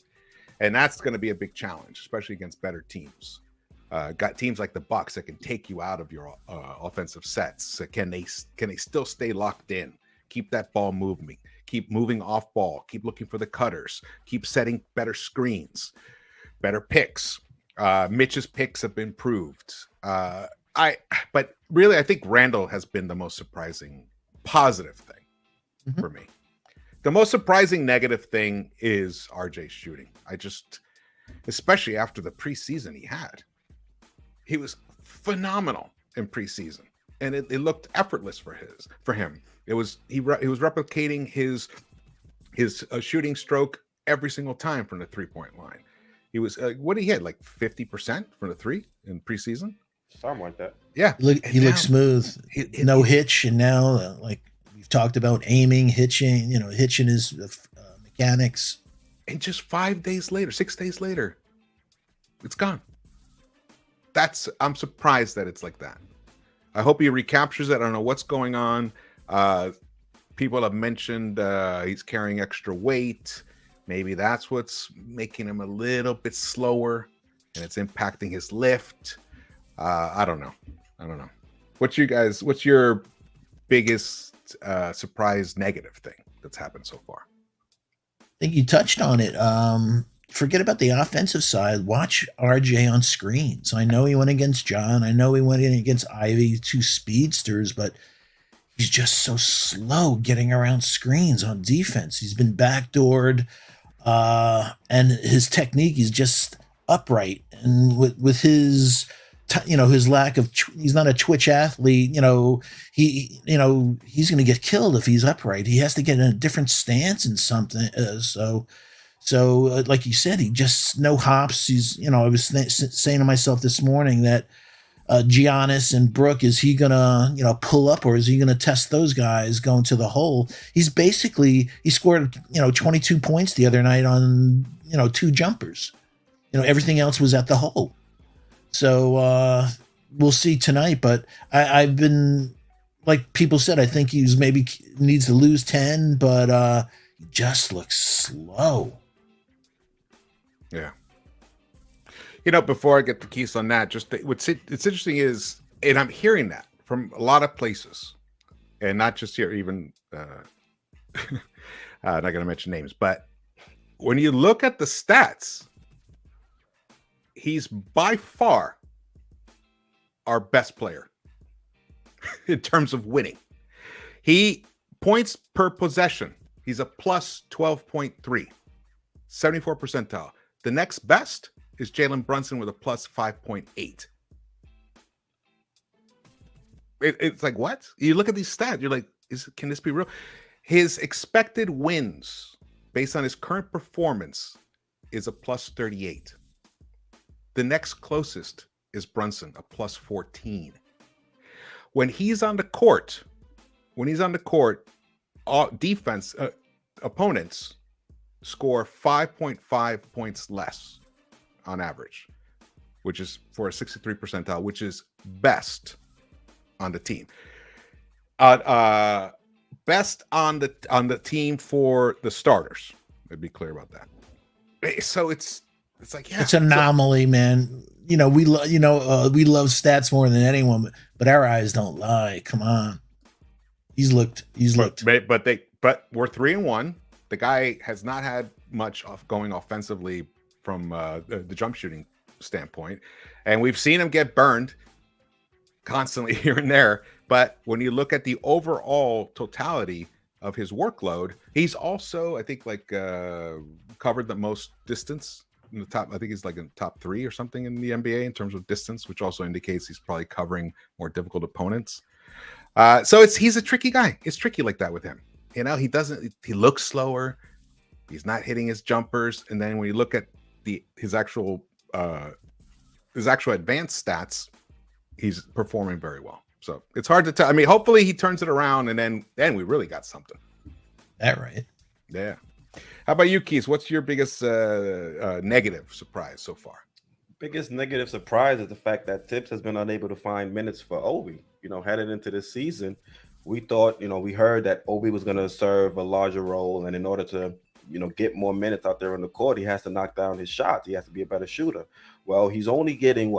And that's going to be a big challenge, especially against better teams. Got teams like the Bucks that can take you out of your offensive sets. Can they still stay locked in? Keep that ball moving. Keep moving off ball. Keep looking for the cutters. Keep setting better screens, better picks. Mitch's picks have been improved. But really, I think Randall has been the most surprising positive thing for me. The most surprising negative thing is RJ's shooting. Especially after the preseason he was phenomenal in preseason, and it looked effortless for him. He was replicating his shooting stroke every single time from the 3-point line. He was what he had, like 50% from the 3 in preseason, something like that. Yeah, he looks smooth, no hitch, and now like we've talked about aiming, hitching, hitching his mechanics. And just 6 days later, it's gone. I'm surprised that it's like that. I hope he recaptures it. I don't know what's going on. People have mentioned he's carrying extra weight. Maybe that's what's making him a little bit slower, and it's impacting his lift. I don't know. What's your biggest surprise negative thing that's happened so far? I think you touched on it. Forget about the offensive side. Watch RJ on screens. I know he went against John. I know he went in against Ivy, 2 speedsters, but he's just so slow getting around screens on defense. He's been backdoored, and his technique is just upright. And with his, his lack of, he's not a twitch athlete. He's going to get killed if he's upright. He has to get in a different stance and something. So like you said, he just no hops. He's, I was saying to myself this morning that Giannis and Brook, is he gonna, pull up, or is he gonna test those guys going to the hole? He scored, 22 points the other night on, 2 jumpers. Everything else was at the hole. So we'll see tonight. But I've been, like people said, I think he's maybe needs to lose 10, but he just looks slow. Yeah. Before I get the keys on that, it's interesting is, and I'm hearing that from a lot of places, and not just here, even not going to mention names, but when you look at the stats, he's by far our best player in terms of winning. He points per possession. He's a plus 12.3, 74 percentile. The next best is Jalen Brunson with a plus 5.8. It's like, what? You look at these stats, you're like, can this be real? His expected wins based on his current performance is a plus 38. The next closest is Brunson, a plus 14. When he's on the court, all defense opponents score 5.5 points less on average, which is for a 63 percentile, which is best on the team. Best on the team for the starters. I'd be clear about that. So it's like, yeah, it's an anomaly, man. We love stats more than anyone, but our eyes don't lie. Come on, he's looked. But we're 3-1. The guy has not had much going offensively from the jump shooting standpoint, and we've seen him get burned constantly here and there. But when you look at the overall totality of his workload, he's also, I think, covered the most distance in the top. I think he's like in top 3 or something in the NBA in terms of distance, which also indicates he's probably covering more difficult opponents. So he's a tricky guy. It's tricky like that with him. He looks slower. He's not hitting his jumpers. And then when you look at his actual advanced stats, he's performing very well. So it's hard to tell. I mean, hopefully he turns it around, and then we really got something. That right? Yeah. How about you, Keith? What's your biggest negative surprise so far? Biggest negative surprise is the fact that Tibbs has been unable to find minutes for Obi. Headed into this season, we thought, we heard that Obi was going to serve a larger role, and in order to, get more minutes out there on the court, he has to knock down his shots. He has to be a better shooter. Well, he's only getting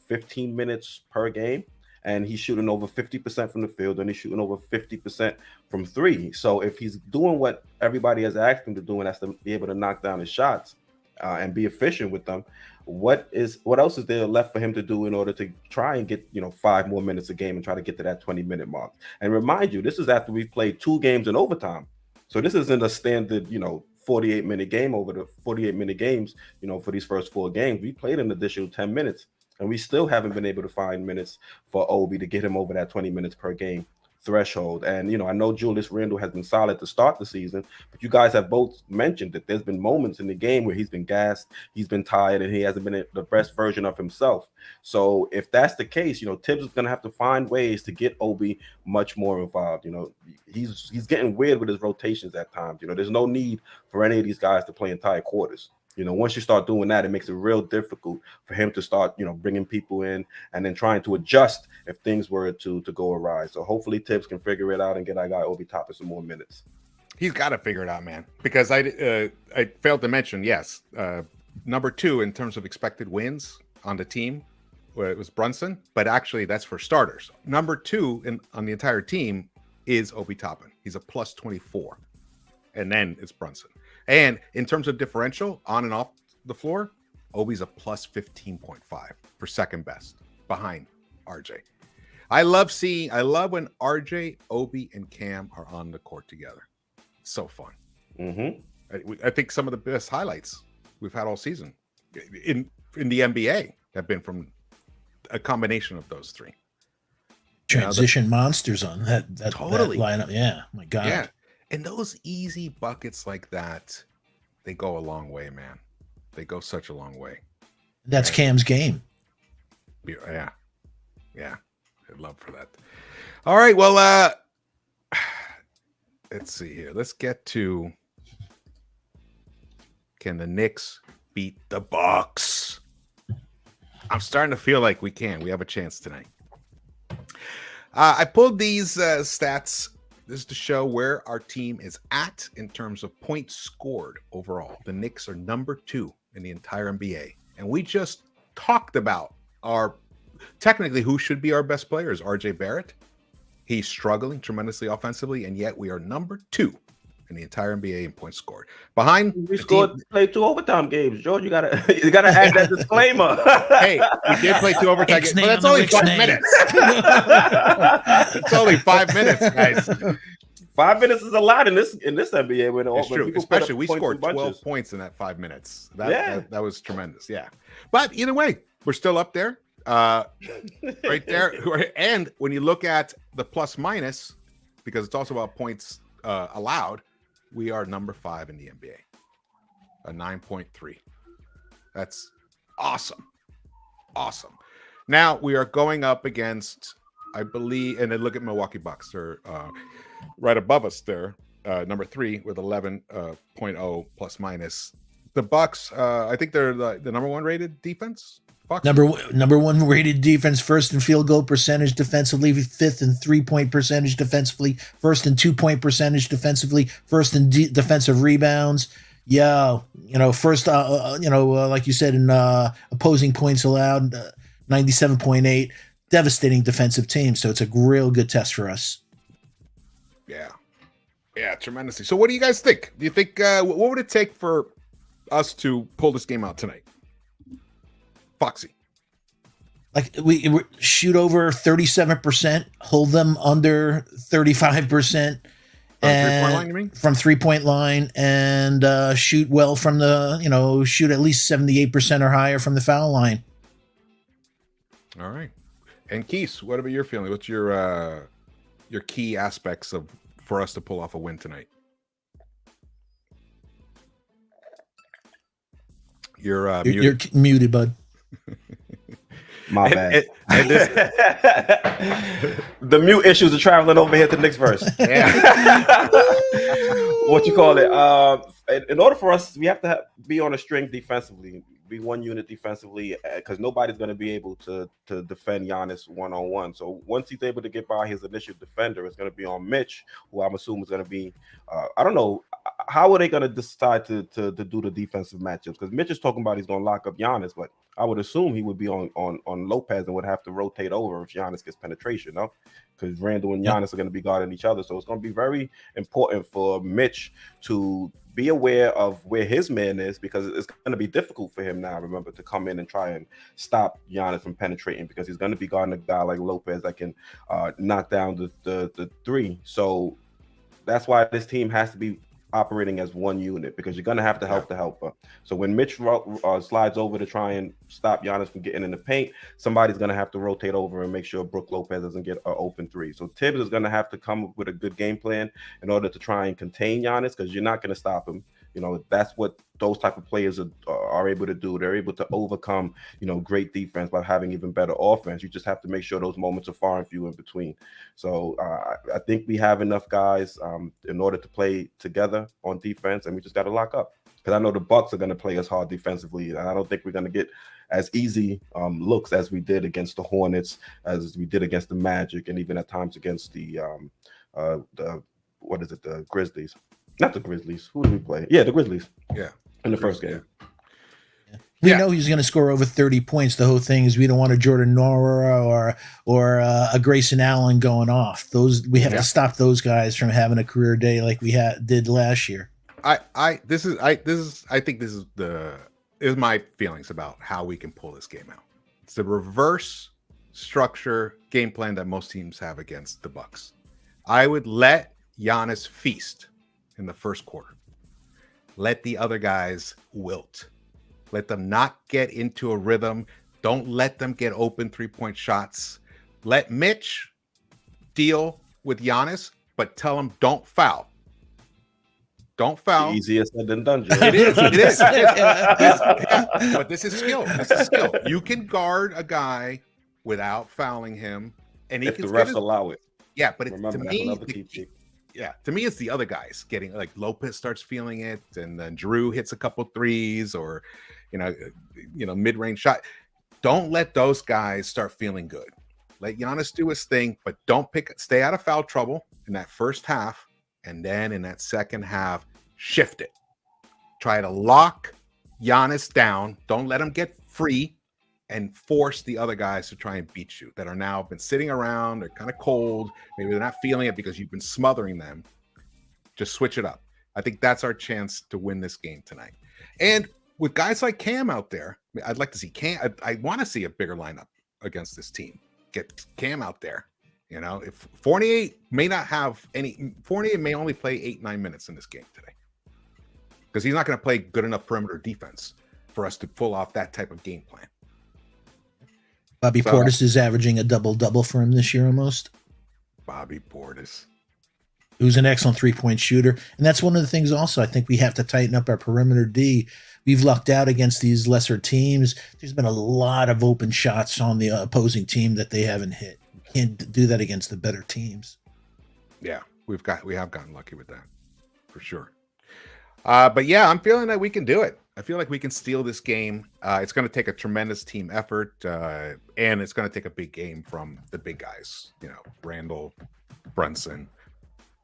15 minutes per game, and he's shooting over 50% from the field, and he's shooting over 50% from three. So if he's doing what everybody has asked him to do, and that's to be able to knock down his shots and be efficient with them, what else is there left for him to do in order to try and get 5 more minutes a game and try to get to that 20-minute mark? And remind you, this is after we played 2 games in overtime, so this isn't a standard 48-minute game over the 48-minute games. For these first 4 games, we played an additional 10 minutes, and we still haven't been able to find minutes for Obi to get him over that 20 minutes per game threshold. And I know Julius Randle has been solid to start the season, but you guys have both mentioned that there's been moments in the game where he's been gassed, he's been tired, and he hasn't been the best version of himself. So if that's the case, Tibbs is going to have to find ways to get Obi much more involved. He's getting weird with his rotations at times. There's no need for any of these guys to play entire quarters. Once you start doing that, it makes it real difficult for him to start, bringing people in and then trying to adjust if things were to go awry. So hopefully Tibbs can figure it out and get that guy Obi Toppin some more minutes. He's got to figure it out, man. Because I failed to mention, yes, number 2 in terms of expected wins on the team, it was Brunson, but actually that's for starters. Number 2 on the entire team is Obi Toppin. He's a plus 24, and then it's Brunson. And in terms of differential on and off the floor, Obi's a plus 15.5 for second best behind RJ. I love when RJ, Obi, and Cam are on the court together. It's so fun. I think some of the best highlights we've had all season in the NBA have been from a combination of those 3. Transition monsters on that totally that lineup. Yeah, my God. Yeah. And those easy buckets like that, they go a long way, man. They go such a long way. That's Cam's game. Yeah. I'd love for that. All right. Well, let's see here. Let's get to, can the Knicks beat the Bucks? I'm starting to feel like we can. We have a chance tonight. I pulled these stats. This is to show where our team is at in terms of points scored overall. The Knicks are number 2 in the entire NBA. And we just talked about technically who should be our best player is RJ Barrett. He's struggling tremendously offensively, and yet we are number 2 in the entire NBA in points scored. Behind we played 2 overtime games, George. You gotta add that disclaimer. Hey, we did play 2 overtime games, but that's only 5 minutes. It's only 5 minutes, guys. 5 minutes is a lot in this NBA. When it's true, especially we scored 12 points in that 5 minutes. That was tremendous. Yeah, but either way, we're still up there, right there. And when you look at the plus minus, because it's also about points allowed, we are number 5 in the NBA, a 9.3. That's awesome. Now we are going up against, I believe, and then look at Milwaukee Bucks. They're right above us there, number 3 with 11.0 plus minus. The Bucks, I think they're the number 1 rated defense. Foxy? Number 1 rated defense, 1st in field goal percentage defensively, 5th in 3-point percentage defensively, 1st in 2-point percentage defensively, 1st in defensive rebounds. Yeah, first, like you said, in opposing points allowed, 97.8. Devastating defensive team. So it's a real good test for us. Yeah, tremendously. So what do you guys think? Do you think what would it take for us to pull this game out tonight? Foxy. Like we shoot over 37%, hold them under 35%. From 3-point line, you mean? From 3-point line, and shoot well from the, shoot at least 78% or higher from the foul line. All right. And Keith, what about your feeling? What's your key aspects for us to pull off a win tonight? You're muted, bud. My bad. The mute issues are traveling over here to Knicks-Verse. Yeah. What you call it? In order for us, we have to be on a string defensively, be one unit defensively, because nobody's going to be able to defend Giannis one-on-one. So once he's able to get by his initial defender, it's going to be on Mitch, who I'm assuming is going to be, I don't know, how are they going to decide to do the defensive matchups? Because Mitch is talking about he's going to lock up Giannis, but I would assume he would be on Lopez and would have to rotate over if Giannis gets penetration, no? Because Randall and Giannis are going to be guarding each other. So it's going to be very important for Mitch to be aware of where his man is, because it's going to be difficult for him now, remember, to come in and try and stop Giannis from penetrating, because he's going to be guarding a guy like Lopez that can knock down the three. So that's why this team has to be operating as one unit, because you're going to have to help the helper. So when Mitch slides over to try and stop Giannis from getting in the paint, somebody's going to have to rotate over and make sure Brook Lopez doesn't get an open three. So Tibbs is going to have to come up with a good game plan in order to try and contain Giannis, because you're not going to stop him. You know, that's what those type of players are able to do. They're able to overcome, you know, great defense by having even better offense. You just have to make sure those moments are far and few in between. So I think we have enough guys in order to play together on defense, and we just got to lock up. Because I know the Bucks are going to play us hard defensively, and I don't think we're going to get as easy looks as we did against the Hornets, as we did against the Magic, and even at times against the Grizzlies. Not the Grizzlies. Who did we play? Yeah, the Grizzlies. Yeah. In the first game. We know he's going to score over 30 points. The whole thing is we don't want a Jordan Nora or a Grayson Allen going off. We have to stop those guys from having a career day like we did last year. This is my feelings about how we can pull this game out. It's the reverse structure game plan that most teams have against the Bucks. I would let Giannis feast in the first quarter. Let the other guys wilt. Let them not get into a rhythm. Don't let them get open three-point shots. Let Mitch deal with Giannis, but tell him don't foul. Don't foul. Easier said than done, Joe. It is. But this is skill. You can guard a guy without fouling him, and if the refs allow it. Yeah, but remember, to me, it's the other guys getting, like, Lopez starts feeling it, and then Drew hits a couple threes, or mid-range shot. Don't let those guys start feeling good. Let Giannis do his thing, but stay out of foul trouble in that first half, and then in that second half, shift it. Try to lock Giannis down. Don't let him get free, and force the other guys to try and beat you that are now been sitting around. They're kind of cold. Maybe they're not feeling it because you've been smothering them. Just switch it up. I think that's our chance to win this game tonight. And with guys like Cam out there, I'd like to see Cam. I want to see a bigger lineup against this team. Get Cam out there. You know, if Fournier may only play 8-9 minutes in this game today, because he's not going to play good enough perimeter defense for us to pull off that type of game plan. Bobby Portis is averaging a double-double for him this year almost. Bobby Portis. Who's an excellent three-point shooter. And that's one of the things also I think we have to tighten up our perimeter D. We've lucked out against these lesser teams. There's been a lot of open shots on the opposing team that they haven't hit. You can't do that against the better teams. Yeah, we have gotten lucky with that, for sure. But yeah, I'm feeling that we can do it. I feel like we can steal this game. It's going to take a tremendous team effort, and it's going to take a big game from the big guys. You know, Randall, Brunson,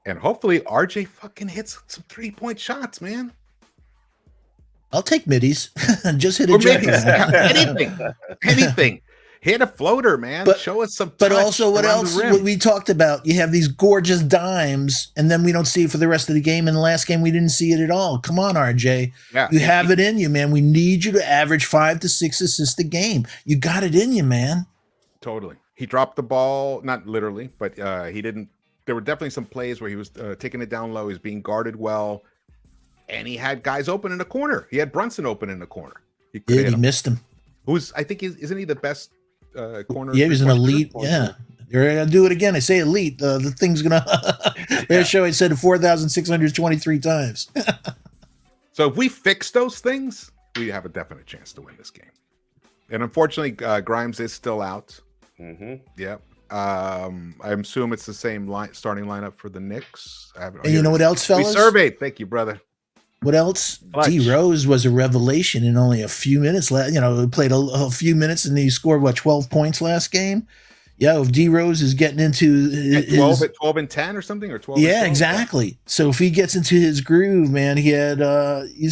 and hopefully RJ fucking hits some 3-point shots, man. I'll take middies. Just hit a jacket. Anything. Hit a floater, man. Show us some touch. But also, what else? What we talked about, you have these gorgeous dimes, and then we don't see it for the rest of the game. In the last game, we didn't see it at all. Come on, RJ. Yeah. You have it in you, man. We need you to average 5 to 6 assists a game. You got it in you, man. Totally. He dropped the ball, not literally, but he didn't. There were definitely some plays where he was taking it down low. He was being guarded well, and he had guys open in the corner. He had Brunson open in the corner. He missed him. Isn't he the best corner? Yeah, he was an elite. Yeah, you're gonna do it again. I say elite. The thing's gonna. Their show. I said it 4,623 times. So if we fix those things, we have a definite chance to win this game. And unfortunately, Grimes is still out. Mm-hmm. Yep. I assume it's the same starting lineup for the Knicks. And you know what else, fellas? We surveyed. Thank you, brother. What else? D Rose was a revelation in only a few minutes. Played a few minutes and he scored 12 points last game. Yeah, if D Rose is getting into 12 and 10 or something, or 12. Yeah, exactly. Yeah. So if he gets into his groove, man, he's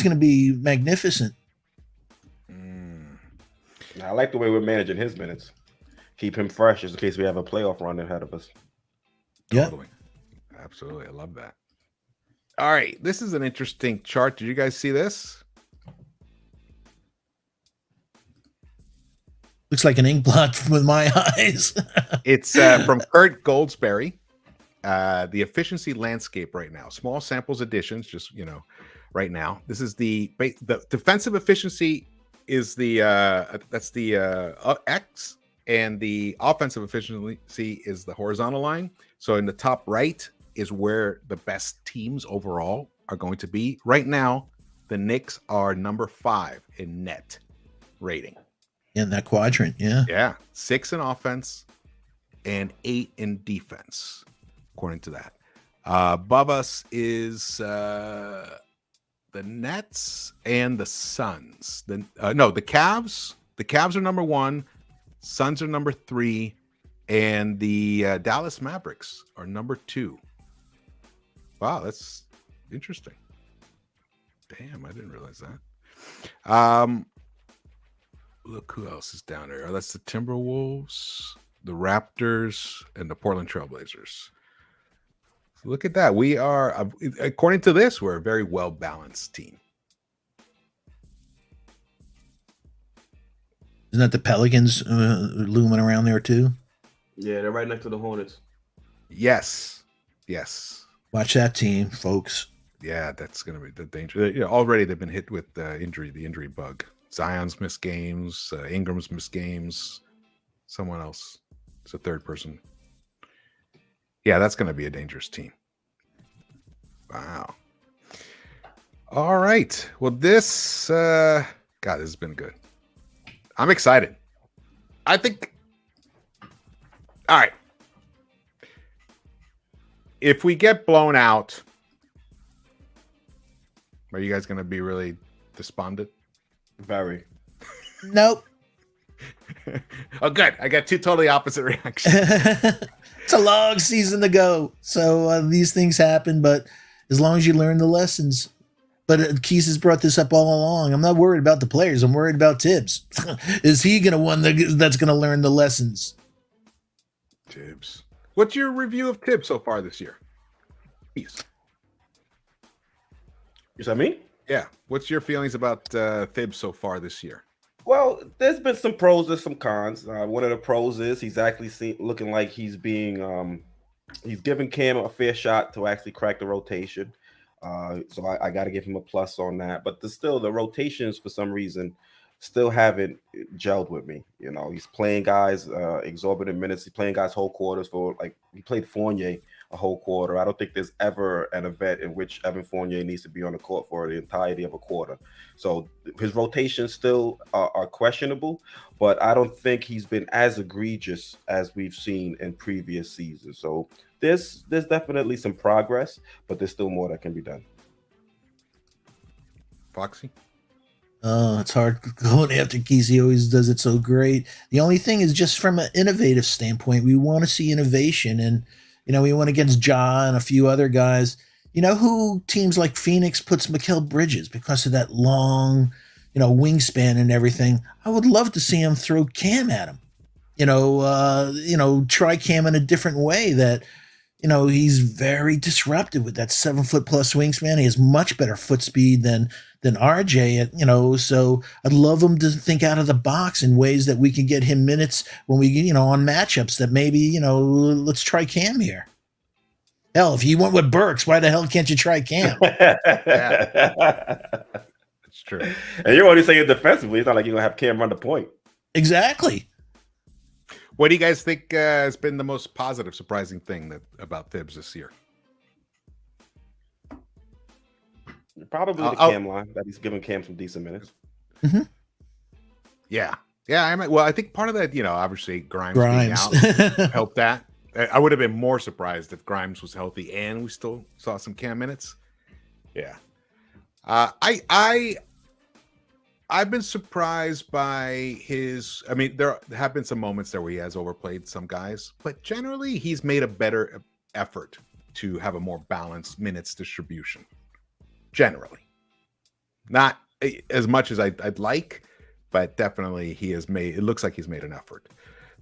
going to be magnificent. I like the way we're managing his minutes. Keep him fresh just in case we have a playoff run ahead of us. Totally. Yep. Absolutely. I love that. All right. This is an interesting chart. Did you guys see this? Looks like an ink blot with my eyes. It's from Kurt Goldsberry. The efficiency landscape right now. Small samples additions, just, right now. This is the defensive efficiency is that's the X, and the offensive efficiency is the horizontal line. So in the top right is where the best teams overall are going to be. Right now, the Knicks are number 5 in net rating. In that quadrant, yeah. Yeah. 6 in offense and 8 in defense, according to that. Above us is the Nets and the Suns. The Cavs. The Cavs are number 1. Suns are number 3. And the Dallas Mavericks are number 2. Wow, that's interesting. Damn, I didn't realize that. Look who else is down there. That's the Timberwolves, the Raptors, and the Portland Trailblazers. So look at that. We are, according to this, we're a very well-balanced team. Isn't that the Pelicans looming around there too? Yeah, they're right next to the Hornets. Yes. Watch that team, folks. Yeah, that's going to be the danger. Already they've been hit with the injury bug. Zion's missed games. Ingram's missed games. Someone else. It's a third person. Yeah, that's going to be a dangerous team. Wow. All right. Well, this has been good. I'm excited. I think. All right. If we get blown out, are you guys going to be really despondent? Very. Nope. Oh, good. I got 2 totally opposite reactions. It's a long season to go. So these things happen, but as long as you learn the lessons. But Keith has brought this up all along. I'm not worried about the players. I'm worried about Tibbs. Is he going to one that's going to learn the lessons? Tibbs. What's your review of Tibbs so far this year? Peace. Is that me? Yeah. What's your feelings about Tibbs so far this year? Well, there's been some pros and some cons. One of the pros is he's actually looking like he's being he's giving Cam a fair shot to actually crack the rotation. So I got to give him a plus on that. But the rotations for some reason still haven't gelled with me. He's playing guys exorbitant minutes. He's playing guys whole quarters he played Fournier a whole quarter. I don't think there's ever an event in which Evan Fournier needs to be on the court for the entirety of a quarter. So his rotations still are questionable, but I don't think he's been as egregious as we've seen in previous seasons. So there's definitely some progress, but there's still more that can be done. Foxy? It's hard going after Keith. He always does it so great. The only thing is just from an innovative standpoint, we want to see innovation. And, we went against Ja and a few other guys. Who teams like Phoenix puts Mikal Bridges because of that long, wingspan and everything. I would love to see him throw Cam at him. Try Cam in a different way that, he's very disruptive with that 7-foot plus wingspan. He has much better foot speed than RJ, so I'd love him to think out of the box in ways that we can get him minutes when we, on matchups that maybe, let's try Cam here. Hell, if you went with Burks, why the hell can't you try Cam? Yeah. That's true. And you're only saying defensively. It's not like you're going to have Cam run the point. Exactly. What do you guys think has been the most positive, surprising thing about Tibbs this year? Probably the Cam line, that he's giving Cam some decent minutes. Mm-hmm. Yeah. Yeah, I think part of that, obviously Grimes being out helped that. I would have been more surprised if Grimes was healthy and we still saw some Cam minutes. Yeah. I've been surprised by his. I mean, there have been some moments there where he has overplayed some guys, but generally he's made a better effort to have a more balanced minutes distribution. Generally, not as much as I'd like, but definitely he has made. It looks like he's made an effort.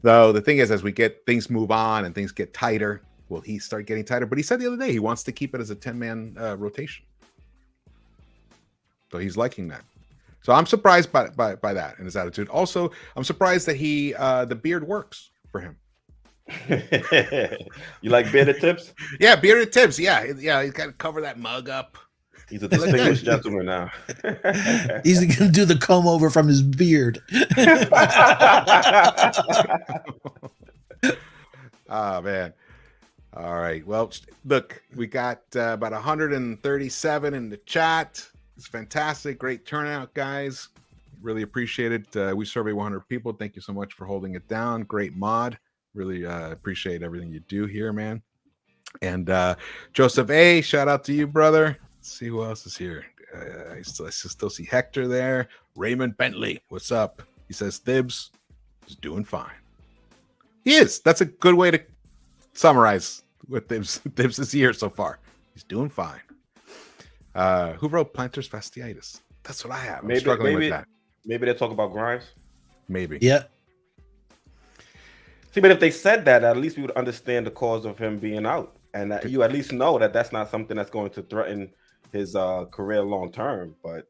Though the thing is, as we get things move on and things get tighter, will he start getting tighter? But he said the other day he wants to keep it as a 10-man rotation, so he's liking that. So I'm surprised by that and his attitude. Also, I'm surprised that the beard works for him. You like bearded tips? Yeah, bearded tips. Yeah. He's got to cover that mug up. He's a distinguished gentleman now. He's going to do the comb over from his beard. Oh, man. All right. Well, look, we got about 137 in the chat. It's fantastic. Great turnout, guys. Really appreciate it. We survey 100 people. Thank you so much for holding it down. Great mod. Really appreciate everything you do here, man. And Joseph A., shout out to you, brother. Let's see who else is here. I still see Hector there. Raymond Bentley, what's up? He says Thibs is doing fine. He is. That's a good way to summarize what Thibs' year so far. He's doing fine. Who wrote plantar fasciitis? That's what I have. I'm struggling with that. Maybe they talk about Grimes. Maybe. Yeah. See, but if they said that, at least we would understand the cause of him being out, and that you at least know that that's not something that's going to threaten his career long term. But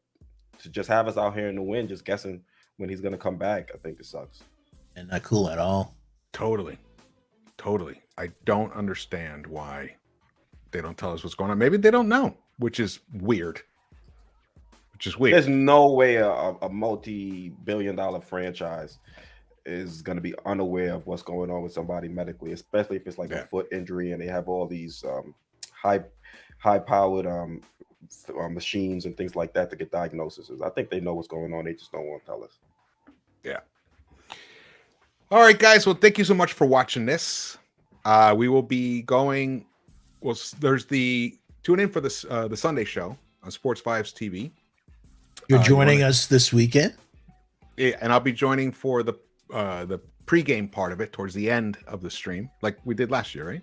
to just have us out here in the wind, just guessing when he's going to come back, I think it sucks. And not cool at all. Totally. I don't understand why they don't tell us what's going on. Maybe they don't know. Which is weird. There's no way a multi-billion-dollar franchise is going to be unaware of what's going on with somebody medically, especially if it's like a foot injury and they have all these high-powered machines and things like that to get diagnoses. I think they know what's going on. They just don't want to tell us. Yeah. All right, guys. Well, thank you so much for watching this. We will be going. Well, there's the. Tune in for the Sunday show on Sports Vibes TV. You're joining us this weekend? Yeah, and I'll be joining for the pregame part of it towards the end of the stream, like we did last year, right?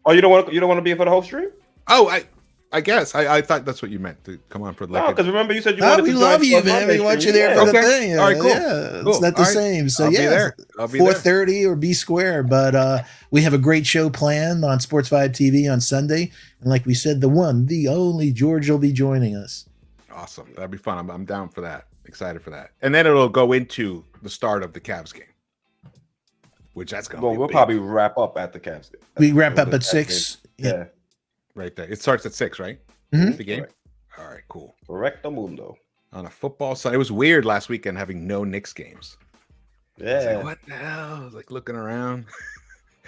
Oh, you don't want to be for the whole stream? Oh, I guess I thought that's what you meant, to come on for the. No, because remember you said you wanted to. We love you, man. We want you there for the thing. All right, cool. Yeah, cool. It's not the same. So I'll be there. 4:30 or B square. But we have a great show planned on Sports Vibe TV on Sunday, and like we said, the one, the only George will be joining us. Awesome, that'd be fun. I'm down for that. Excited for that, and then it'll go into the start of the Cavs game, which that's gonna. Well, we'll probably wrap up at the Cavs game. We wrap up at 6. Yeah. Right there. It starts at 6, right? Mm-hmm. The game. Right. All right, cool. Correcto mundo. On a football side, it was weird last weekend having no Knicks games. Yeah. Like, what the hell? I was like looking around.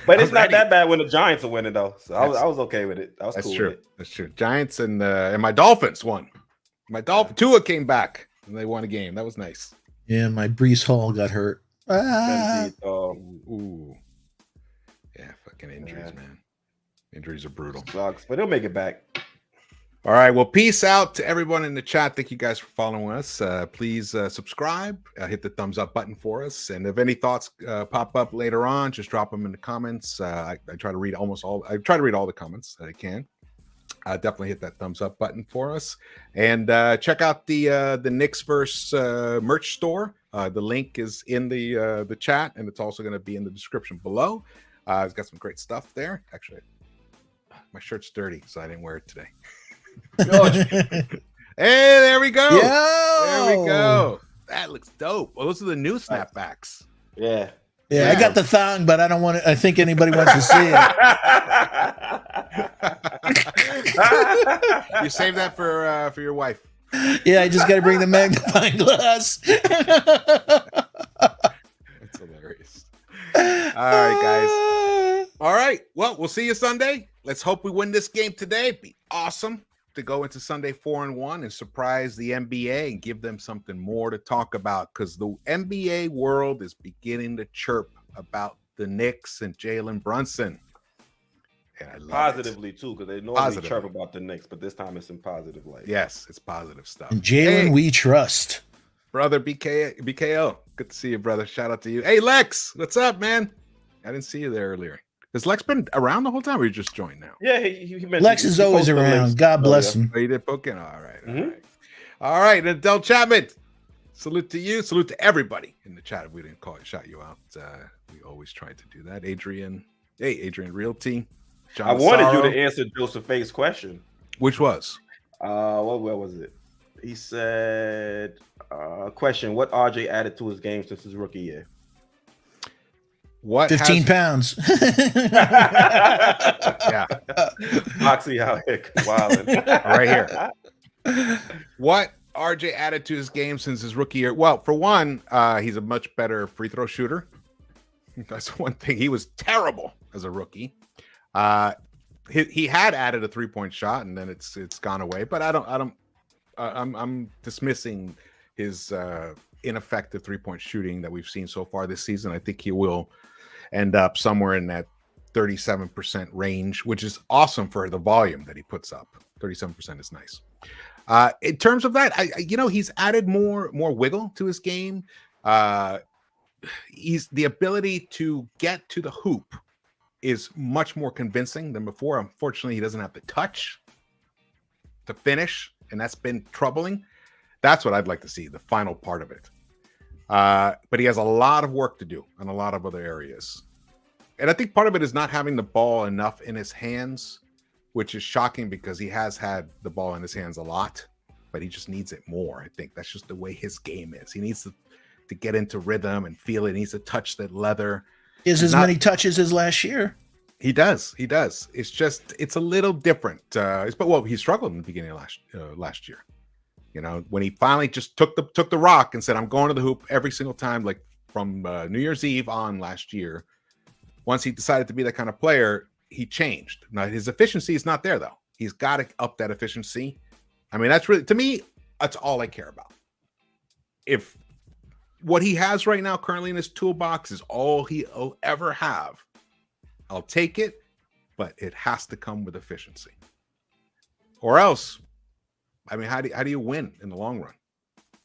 But it's not that bad when the Giants are winning though. So I was okay with it. I was cool true. with it. That's true. Giants and my Dolphins won. My Tua came back and they won a game. That was nice. Yeah, my Brees Hall got hurt. Ooh. Yeah, fucking injuries, man. Injuries are brutal. Sucks, but he'll make it back. All right. Well, peace out to everyone in the chat. Thank you guys for following us. Please subscribe. Hit the thumbs up button for us. And if any thoughts pop up later on, just drop them in the comments. I try to read I try to read all the comments that I can. Definitely hit that thumbs up button for us. And check out the Knicks-Verse merch store. The link is in the chat, and it's also going to be in the description below. It's got some great stuff there. Actually, my shirt's dirty, so I didn't wear it today. Hey, there we go. There we go. That looks dope. Well, those are the new snapbacks. Yeah. Yeah, I got the thong, but I don't want to. I think anybody wants to see it. You save that for your wife. Yeah, I just got to bring the magnifying glass. That's hilarious. All right, guys. All right. Well, we'll see you Sunday. Let's hope we win this game today. It'd be awesome to go into Sunday 4-1 and surprise the NBA and give them something more to talk about, because the NBA world is beginning to chirp about the Knicks and Jalen Brunson. And I love positively too, because they normally chirp about the Knicks, but this time it's in positive light. Yes, it's positive stuff. And Jalen, we trust. Brother BKO, good to see you, brother. Shout out to you. Hey, Lex, what's up, man? I didn't see you there earlier. Has Lex been around the whole time, or you just joined now? Yeah, he mentioned Lex is always around. God bless him. Oh, you did poke in? All right. All right. And Del Chapman, salute to you. Salute to everybody in the chat. If we didn't shout you out, we always try to do that. Adrian. Hey, Adrian Realty. John I wanted Sorrow. you to answer Joseph Faye's question. Which was? Where was it? He said, question, what RJ added to his game since his rookie year? What 15 pounds. Yeah. Foxy out here wilding. Right here. What RJ added to his game since his rookie year? Well, for one, he's a much better free throw shooter. That's one thing. He was terrible as a rookie. He had added a 3-point shot, and then it's gone away. But I'm dismissing his ineffective 3-point shooting that we've seen so far this season. I think he will end up somewhere in that 37% range, which is awesome for the volume that he puts up. 37% is nice. In terms of that, he's added more wiggle to his game. He's the ability to get to the hoop is much more convincing than before. Unfortunately, he doesn't have the touch to finish, and that's been troubling. That's what I'd like to see, the final part of it. But he has a lot of work to do in a lot of other areas. And I think part of it is not having the ball enough in his hands, which is shocking because he has had the ball in his hands a lot, but he just needs it more. I think that's just the way his game is. He needs to get into rhythm and feel it. He needs to touch that leather. He has as many touches as last year. He does. It's just, it's a little different. But he struggled in the beginning of last year. When he finally just took the rock and said, I'm going to the hoop every single time, like from New Year's Eve on last year. Once he decided to be that kind of player, he changed. Now, his efficiency is not there, though. He's got to up that efficiency. I mean, that's really, to me, that's all I care about. If what he has right now currently in his toolbox is all he'll ever have, I'll take it, but it has to come with efficiency. Or else, I mean, how do you win in the long run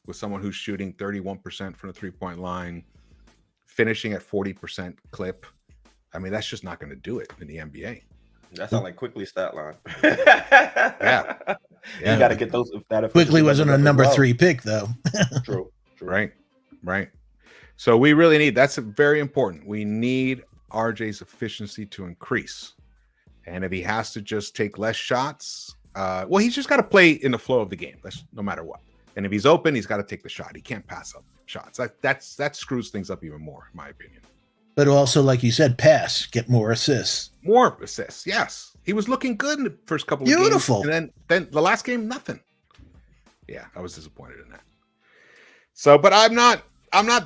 with someone who's shooting 31% from the 3-point line, finishing at 40% clip? I mean, that's just not going to do it in the NBA. That's not like Quickly stat line. Yeah. You got to get those. Quickly wasn't a number 3 pick, though. True. Right. So we really need, that's very important. We need RJ's efficiency to increase. And if he has to just take less shots, he's just got to play in the flow of the game. That's no matter what. And if he's open, he's got to take the shot. He can't pass up shots. That screws things up even more, in my opinion. But also, like you said, pass, get more assists. More assists, yes. He was looking good in the first couple of games. Beautiful. And then the last game, nothing. Yeah, I was disappointed in that. So, but I'm not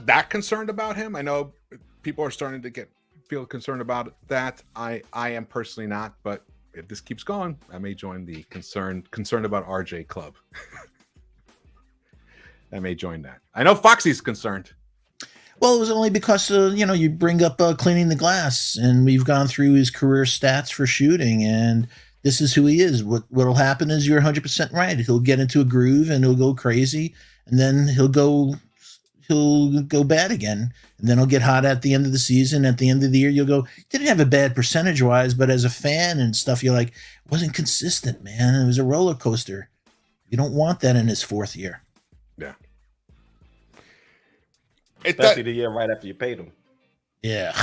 that concerned about him. I know people are starting to feel concerned about that. I am personally not, but if this keeps going, I may join the concerned about RJ club. I may join that. I know Foxy's concerned. Well, it was only because, you bring up cleaning the glass, and we've gone through his career stats for shooting, and this is who he is. What'll happen is you're 100% right. He'll get into a groove, and he'll go crazy, and then he'll go bad again, and then he'll get hot at the end of the season. At the end of the year, you'll go, didn't have a bad percentage-wise, but as a fan and stuff, you're like, it wasn't consistent, man. It was a roller coaster. You don't want that in his 4th year. Yeah. Especially the year right after you paid him. Yeah.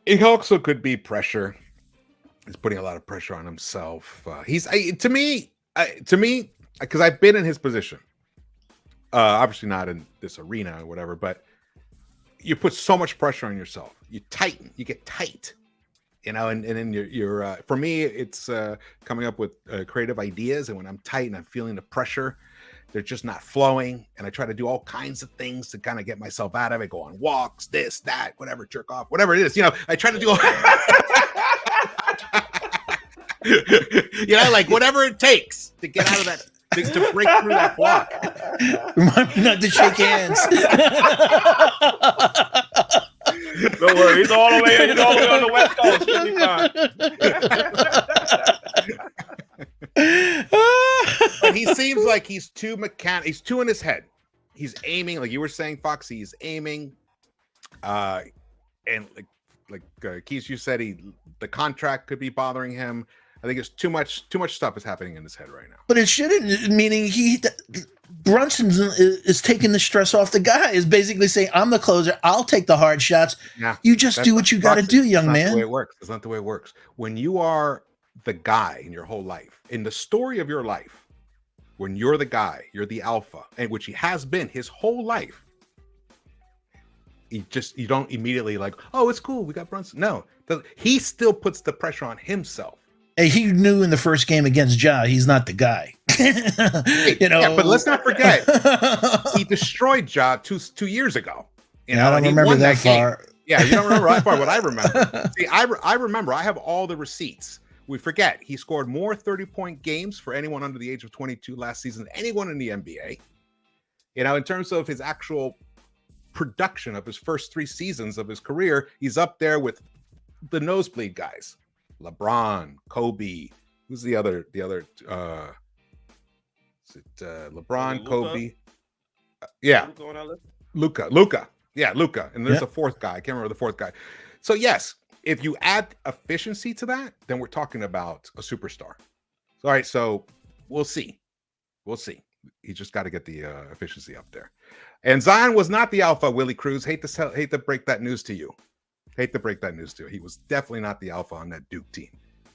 It also could be pressure. He's putting a lot of pressure on himself. To me, because I've been in his position. Obviously not in this arena or whatever, but you put so much pressure on yourself. You get tight, and then you're for me, it's coming up with creative ideas. And when I'm tight and I'm feeling the pressure, they're just not flowing. And I try to do all kinds of things to kind of get myself out of it, go on walks, this, that, whatever, jerk off, whatever it is. I try to do all You know, like whatever it takes to get out of that, to break through that block. Remind me not to shake hands. Don't worry, he's all the way on the West Coast. He'll be fine. But he seems like he's too mechanical. He's too in his head. He's aiming, like you were saying, Foxy. He's aiming, and like Keith, you said the contract could be bothering him. I think it's too much stuff is happening in his head right now. But it shouldn't. Meaning Brunson is taking the stress off the guy. Is basically saying, "I'm the closer. I'll take the hard shots. Yeah, you just do what you got to do, young man." That's not the way it works. It's not the way it works. When you are the guy in your whole life, in the story of your life, when you're the guy, you're the alpha, and which he has been his whole life. You don't immediately like, oh, it's cool, we got Brunson. No, he still puts the pressure on himself. Hey, he knew in the first game against Ja, he's not the guy. You know, yeah, but let's not forget, he destroyed Ja two years ago. You know, I don't remember that far. Game. Yeah, you don't remember that far. What I remember, see, I remember. I have all the receipts. We forget he scored more 30-point games for anyone under the age of 22 last season than anyone in the NBA. You know, in terms of his actual production of his first 3 seasons of his career, he's up there with the nosebleed guys. LeBron, Kobe, who's the other is it LeBron, Luka? Kobe? Yeah. Luka. Yeah, Luka. And there's a fourth guy. I can't remember the fourth guy. So yes, if you add efficiency to that, then we're talking about a superstar. All right, so we'll see. We'll see. He just got to get the efficiency up there. And Zion was not the alpha, Willie Cruz. Hate to break that news to you. He was definitely not the alpha on that Duke team.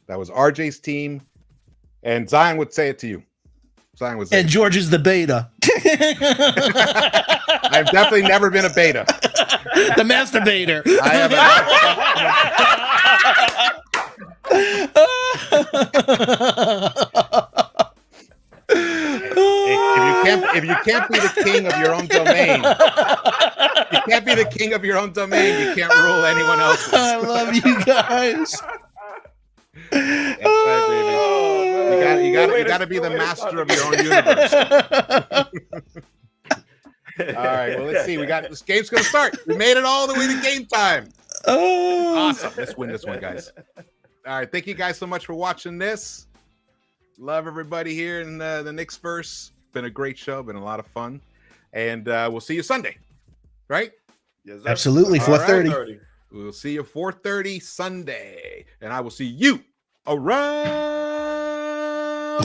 That was RJ's team. And Zion would say it to you. Zion was there. And George is the beta. I've definitely never been a beta. The masturbator. I If you can't be the king of your own domain, you can't be the king of your own domain. You can't rule anyone else's. I love you guys. That's right, baby. You got to be the master of your own universe. All right. Well, let's see. This game's going to start. We made it all the way to game time. Oh, awesome! Let's win this one, guys. All right. Thank you guys so much for watching this. Love everybody here in the Knicks-Verse. Been a great show. Been a lot of fun. And we'll see you Sunday. Right? Yes, sir. Absolutely. 4:30. Right. We'll see you 4:30 Sunday. And I will see you around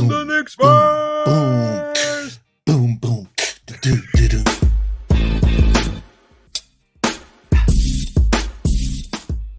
the Knicks-Verse.